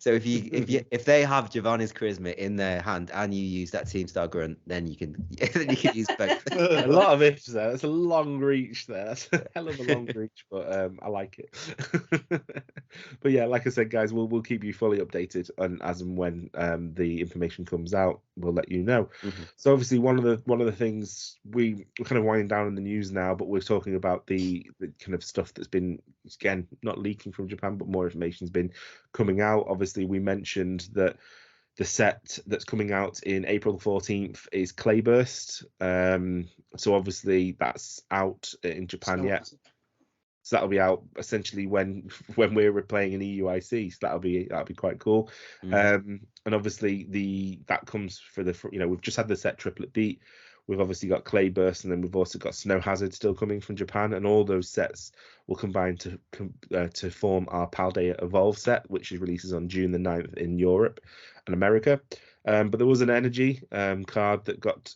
if they have Giovanni's Charisma in their hand and you use that Team Star Grunt, then you can use both. A lot of ifs there. That's a long reach there. That's a hell of a long reach, but I like it. But yeah, like I said, guys, we'll keep you fully updated on as and when the information comes out. We'll let you know. Mm-hmm. So obviously one of the things we're kind of winding down in the news now, but we're talking about the kind of stuff that's been, again, not leaking from Japan, but more information's been coming out. Obviously, we mentioned that the set that's coming out in April the 14th is Clayburst. So obviously that's out in Japan yet. So that'll be out essentially when we're playing an EUIC. So that'll be quite cool. And obviously that comes for we've just had the set Triplet Beat. We've obviously got Clayburst, and then we've also got Snow Hazard still coming from Japan, and all those sets will combine to form our Paldea Evolved set, which releases on June the 9th in Europe and America. But there was an energy card that got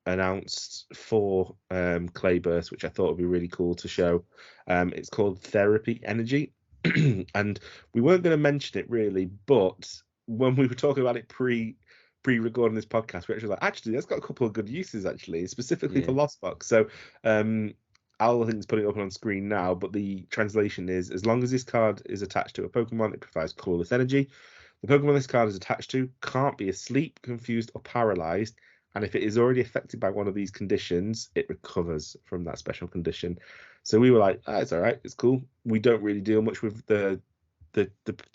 announced for Clayburst, which I thought would be really cool to show. It's called Therapy Energy, and we weren't going to mention it really, but when we were talking about it pre-recording this podcast, we're actually that's got a couple of good uses actually, specifically for Lost Box. So Al, I think, is putting it up on screen now, but the translation is: as long as this card is attached to a Pokemon, it provides colorless energy. The Pokemon this card is attached to can't be asleep, confused, or paralyzed, and if it is already affected by one of these conditions, it recovers from that special condition. So we were like, it's all right, it's cool. We don't really deal much with the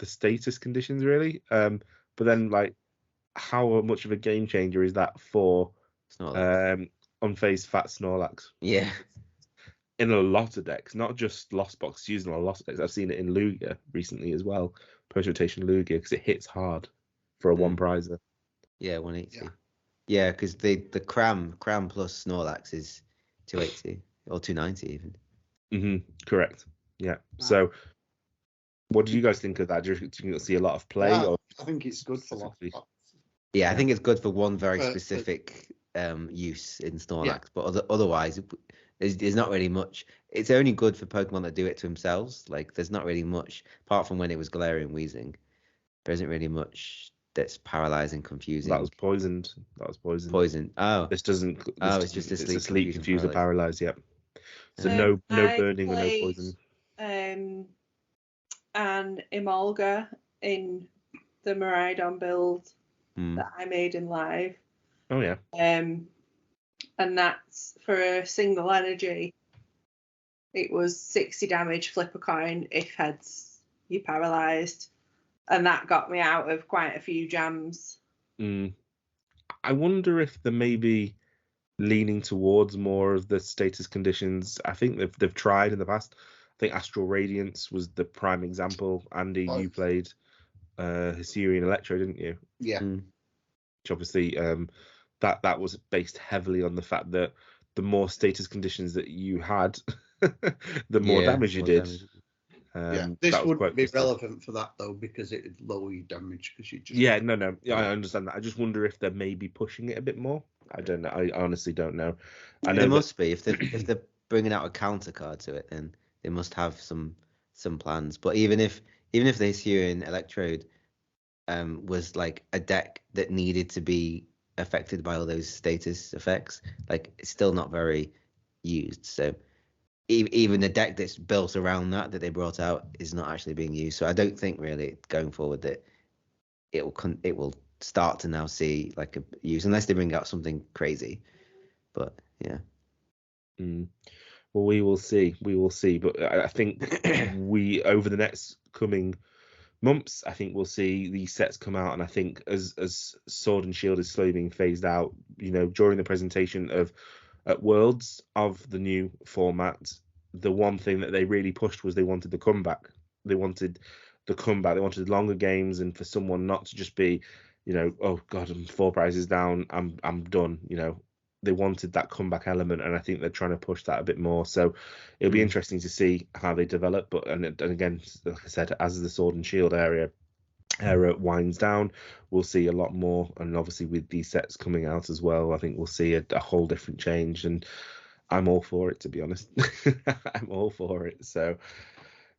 status conditions really, but then like, how much of a game changer is that for unfazed Fat Snorlax? Yeah. In a lot of decks, not just Lost Box, used in a lot of decks. I've seen it in Lugia recently as well, post-rotation Lugia, because it hits hard for a one prizer. Yeah, 180. Yeah, because the Cram plus Snorlax is 280 or 290 even. Correct. Yeah. So, what do you guys think of that? Do you think you'll see a lot of play? Yeah, or I think it's good for Lost Box. Yeah, I think it's good for one very specific use in Snorlax, but otherwise, there's not really much. It's only good for Pokemon that do it to themselves. Like, there's not really much, apart from when it was Galarian Weezing, there isn't really much that's paralyzing, confusing. That was poisoned. Poison. Oh. This doesn't. It's just asleep, confused, or paralyzed. Yep. So no burning or no poison. And Emolga in the Miraidon build that I made in live. Oh yeah. And that's for a single energy. It was 60 damage, flip a coin. If heads, you're paralyzed. And that got me out of quite a few jams. I wonder if they're maybe leaning towards more of the status conditions. I think they've tried in the past. I think Astral Radiance was the prime example. Andy, you played Hisuian Electro, didn't you? Yeah. Which obviously that was based heavily on the fact that the more status conditions that you had, the more damage you did. This wouldn't be relevant for that though, because it would lower your damage because you just. Yeah, I understand that. I just wonder if they're maybe pushing it a bit more. I don't know. I honestly don't know. I know there must be if they're bringing out a counter card to it, then they must have some plans. But even if the Hisuian Electrode was like a deck that needed to be affected by all those status effects, like it's still not very used. So even the deck that's built around that they brought out is not actually being used. So I don't think really going forward that it will start to now see like a use, unless they bring out something crazy. But yeah. Well, we will see. But I think over the next coming months, I think we'll see these sets come out, and I think as Sword and Shield is slowly being phased out, during the presentation at Worlds of the new format, the one thing that they really pushed was they wanted the comeback. They wanted longer games, and for someone not to just be, oh God, I'm 4 prizes down, I'm done. They wanted that comeback element, and I think they're trying to push that a bit more. So it'll be interesting to see how they develop. But and again, like I said, as the Sword and Shield era winds down, we'll see a lot more. And obviously with these sets coming out as well, I think we'll see a whole different change. And I'm all for it, to be honest. I'm all for it. So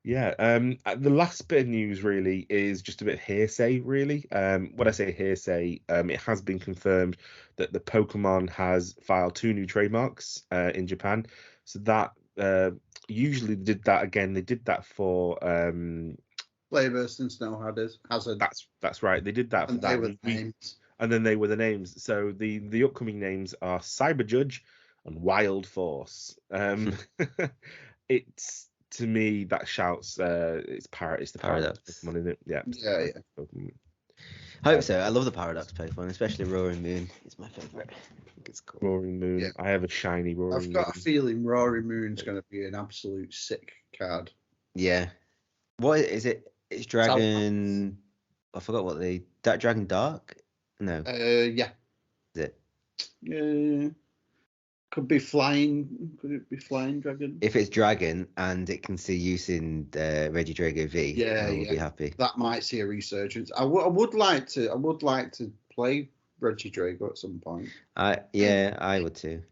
yeah, the last bit of news really is just a bit of hearsay, really. When I say hearsay, it has been confirmed that the Pokemon has filed 2 new trademarks in Japan. So that usually they did that again. They did that for Flavorburst and Snow Hazard. That's right. They did that for that. They were the names. And then they were the names. So the upcoming names are Cyber Judge and Wild Force. It's, to me, that shouts it's the Paradox Pokemon, isn't it? Yeah. I hope so. I love the Paradox Pokemon, especially Roaring Moon. It's my favourite. I think it's cool. Roaring Moon. Yeah. I have a shiny Roaring Moon. I've got a feeling Roaring Moon's going to be an absolute sick card. Yeah. What is it? It's Dragon. I forgot what Dragon Dark? No. Yeah. Is it? Yeah. Could be flying. Could it be flying dragon? If it's dragon and it can see use in Regidrago V, I will be happy. That might see a resurgence. I would like to play Regidrago at some point. I would too.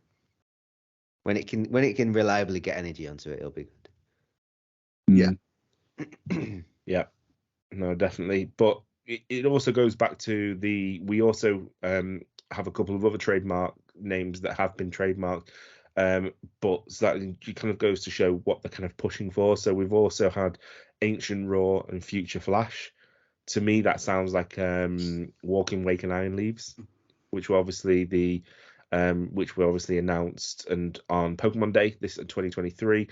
When it can reliably get energy onto it, it'll be good. Yeah. Yeah. No, definitely. But it also goes back to we also have a couple of other trademark names that have been trademarked, but so that kind of goes to show what they're kind of pushing for. So we've also had Ancient Roar and Future Flash. To me, that sounds like Walking Wake and Iron Leaves, which were obviously announced and on Pokemon Day this 2023.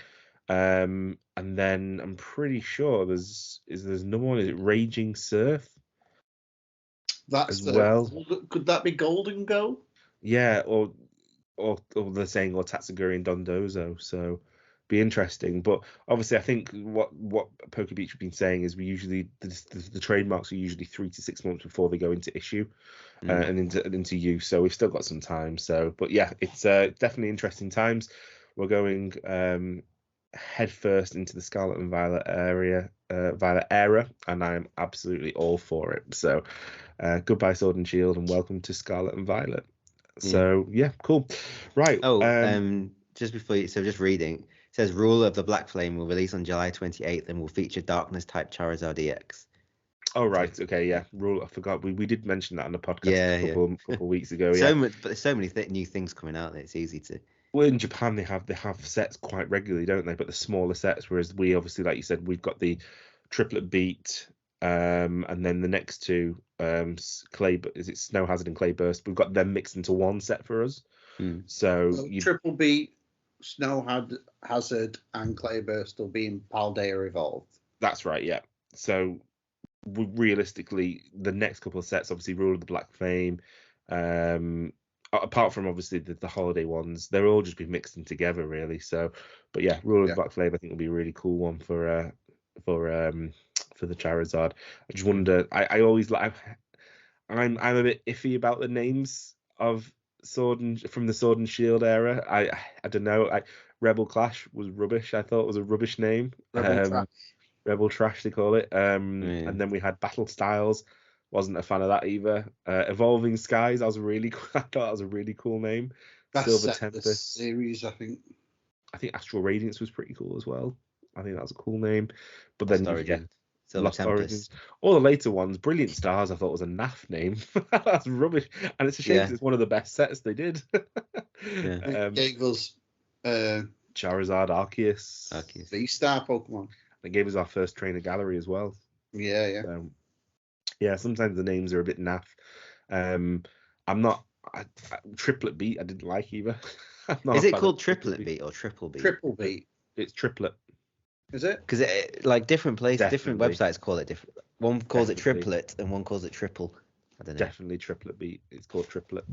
And then I'm pretty sure there's another one. Is it Raging Surf? That's well. Could that be Golden Go? Yeah, or they're saying Tatsuguri and Dondozo, so be interesting. But obviously, I think what Pokebeach have been saying is we usually the trademarks are usually 3 to 6 months before they go into issue and into use. So we've still got some time. So, but yeah, it's definitely interesting times. We're going head first into the Scarlet and Violet era, and I am absolutely all for it. So, goodbye Sword and Shield, and welcome to Scarlet and Violet. So yeah, cool. Right. Just reading. It says Ruler of the Black Flame will release on July 28th and will feature Darkness type Charizard EX. Oh right, okay, yeah. Ruler. I forgot we did mention that on the podcast a couple of weeks ago. But there's so many new things coming out that it's easy to. Well, in Japan they have sets quite regularly, don't they? But the smaller sets, whereas we obviously, like you said, we've got the Triplet Beat, and then the next two, is it Snow Hazard and Clay Burst? We've got them mixed into one set for us. So Triple Beat, Snow Hazard, and Clay Burst will be in Paldea Evolved. That's right, yeah. So realistically, the next couple of sets, obviously, Rule of the Black Flame, apart from obviously the holiday ones, they're all just been mixed in together, really. So, but yeah, Rule of the Black Flame, I think will be a really cool one for the Charizard. I just wonder. I always like. I'm a bit iffy about the names of from the Sword and Shield era. I don't know. Rebel Clash was rubbish. I thought it was a rubbish name. Rebel Trash they call it. And then we had Battle Styles. Wasn't a fan of that either. Evolving Skies. I thought that was a really cool name. Silver Tempest series, I think. I think Astral Radiance was pretty cool as well. I think that was a cool name. But then Lost Origins. All the later ones, Brilliant Stars, I thought was a naff name. That's rubbish. And it's a shame because it's one of the best sets they did. It gave us Charizard, Arceus. V-Star Pokemon. They gave us our first trainer gallery as well. Yeah. Yeah, sometimes the names are a bit naff. I'm not. Triplet Beat, I didn't like either. Is it called Triplet Beat or Triple Beat? Triple Beat. It's Triplet. Is it? Because different places, different websites call it different. One calls it Triplet and one calls it Triple. I don't know. Definitely Triplet Beat. It's called Triplet.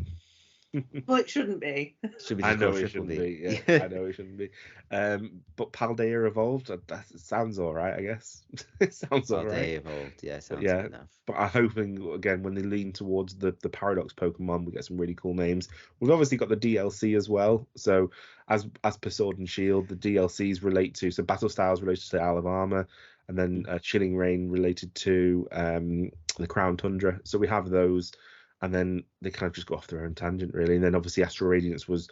Well, it shouldn't be. Should be I just know called it Triple shouldn't B. be. Yeah, I know it shouldn't be. But Paldea Evolved, that sounds all right, I guess. It sounds all right. Paldea Evolved, yeah, sounds Yeah, good enough. but I'm hoping again when they lean towards the Paradox Pokemon, we get some really cool names. We've obviously got the DLC as well. So as per Sword and Shield, the DLCs relate to Battle Styles related to Isle of Armor, and then Chilling Reign related to the Crown Tundra. So we have those, and then they kind of just go off their own tangent really. And then obviously Astral Radiance was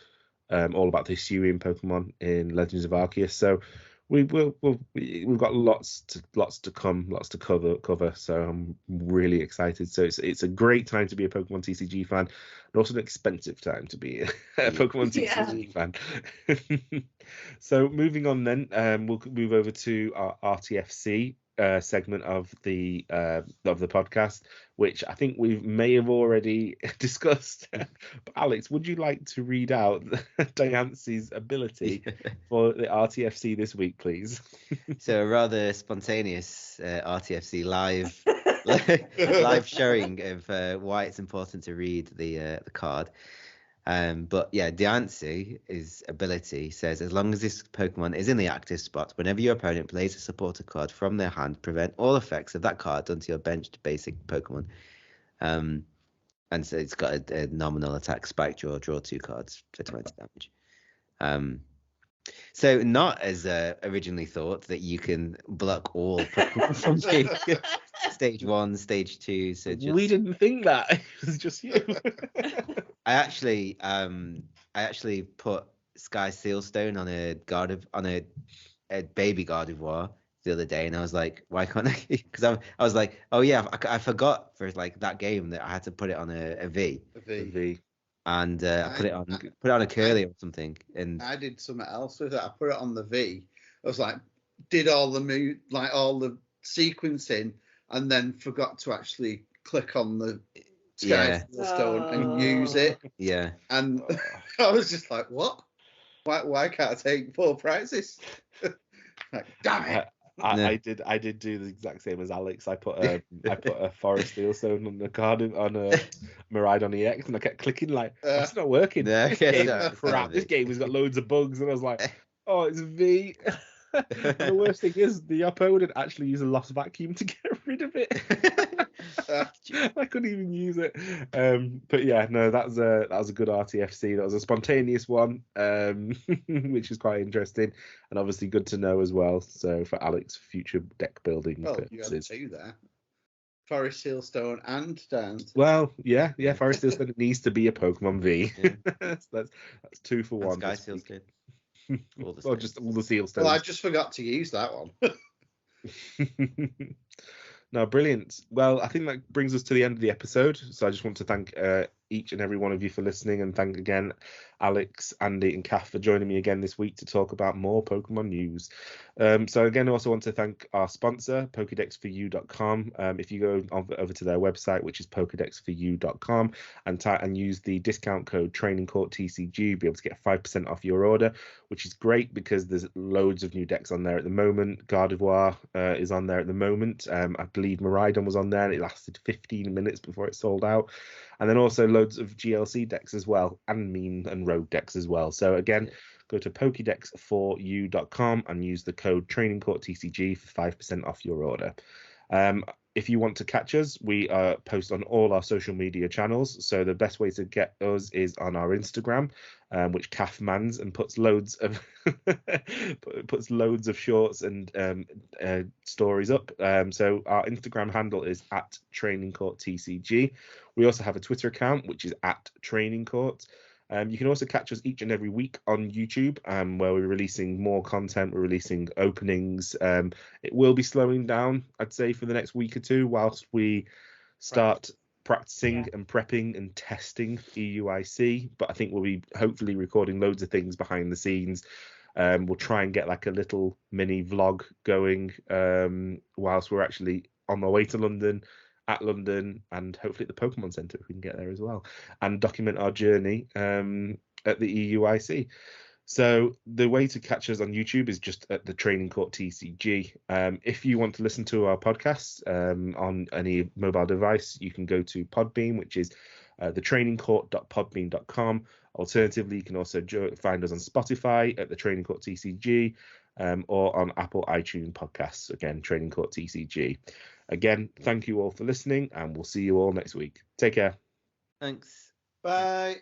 all about the Hisuian Pokemon in Legends of Arceus. So we've got lots to come, lots to cover. So I'm really excited. So it's a great time to be a Pokemon TCG fan, and also an expensive time to be a Pokemon TCG fan. So moving on then, we'll move over to our RTFC segment of the podcast, which I think we may have already discussed. But Alex, would you like to read out Diance's ability for the RTFC this week, please? So a rather spontaneous RTFC live showing of why it's important to read the card. But yeah, Diance's ability says, as long as this Pokemon is in the active spot, whenever your opponent plays a supporter card from their hand, prevent all effects of that card onto your benched basic Pokemon. And so it's got a nominal attack, spike draw 2 cards for 20 damage. So not as originally thought that you can block all Pokemon from stage 1, stage 2. So just... We didn't think that. It was just you. I actually put Sky Sealstone on a baby Gardevoir the other day, and I was like, why can't I? Because I was like, oh yeah, I forgot for like that game that I had to put it on a V. A V. And I put it on a curly or something. And I did something else with it. I put it on the V. I was like, did all the all the sequencing, and then forgot to actually click on the Sky Stone and use it. Yeah. And I was just like, what? Why can't I take full prices? Like, damn it. I did do the exact same as Alex. I put a Forest Steelstone on the card on a Miraidon EX, and I kept clicking like that's not working. This game has got loads of bugs, and I was like, oh, it's V. The worst thing is the opponent actually used a Lost Vacuum to get rid of it. I couldn't even use it. But yeah, no, that was a good RTFC. That was a spontaneous one, which is quite interesting, and obviously good to know as well. So for Alex, future deck building purposes. You had 2 there. Forest Sealstone and Dance. Well, yeah, Forest Sealstone needs to be a Pokemon V. Yeah. that's 2 for 1. Sky Sealstone. Or just all the Sealstones. Well, I just forgot to use that one. No, brilliant. Well, I think that brings us to the end of the episode. So I just want to thank each and every one of you for listening, and thank again Alex, Andy, and Kath for joining me again this week to talk about more Pokemon news. So again, I also want to thank our sponsor, PokédexForYou.com. If you go over to their website, which is PokédexForYou.com, and use the discount code TrainingCourtTCG, you'll be able to get 5% off your order, which is great because there's loads of new decks on there at the moment. Gardevoir is on there at the moment. I believe Miraidon was on there, and it lasted 15 minutes before it sold out. And then also loads of GLC decks as well, and Mean and Rogue decks as well. So again, go to PokédexForYou.com and use the code TrainingCourtTCG for 5% off your order. If you want to catch us, we post on all our social media channels. So the best way to get us is on our Instagram, which Kath mans and puts loads of shorts and stories up. So our Instagram handle is @TrainingCourtTCG. We also have a Twitter account, which is @TrainingCourt. You can also catch us each and every week on YouTube, where we're releasing more content. We're releasing openings. It will be slowing down, I'd say, for the next week or two whilst we start practicing and prepping and testing EUIC. But I think we'll be hopefully recording loads of things behind the scenes. We'll try and get like a little mini vlog going whilst we're actually on our way to London, at London, and hopefully at the Pokemon Centre if we can get there as well, and document our journey at the EUIC. So the way to catch us on YouTube is just at the Training Court TCG. If you want to listen to our podcast on any mobile device, you can go to Podbean, which is thetrainingcourt.podbean.com. Alternatively, you can also find us on Spotify at the Training Court TCG, or on Apple iTunes podcasts, again, Training Court TCG. Again, thank you all for listening, and we'll see you all next week. Take care. Thanks. Bye.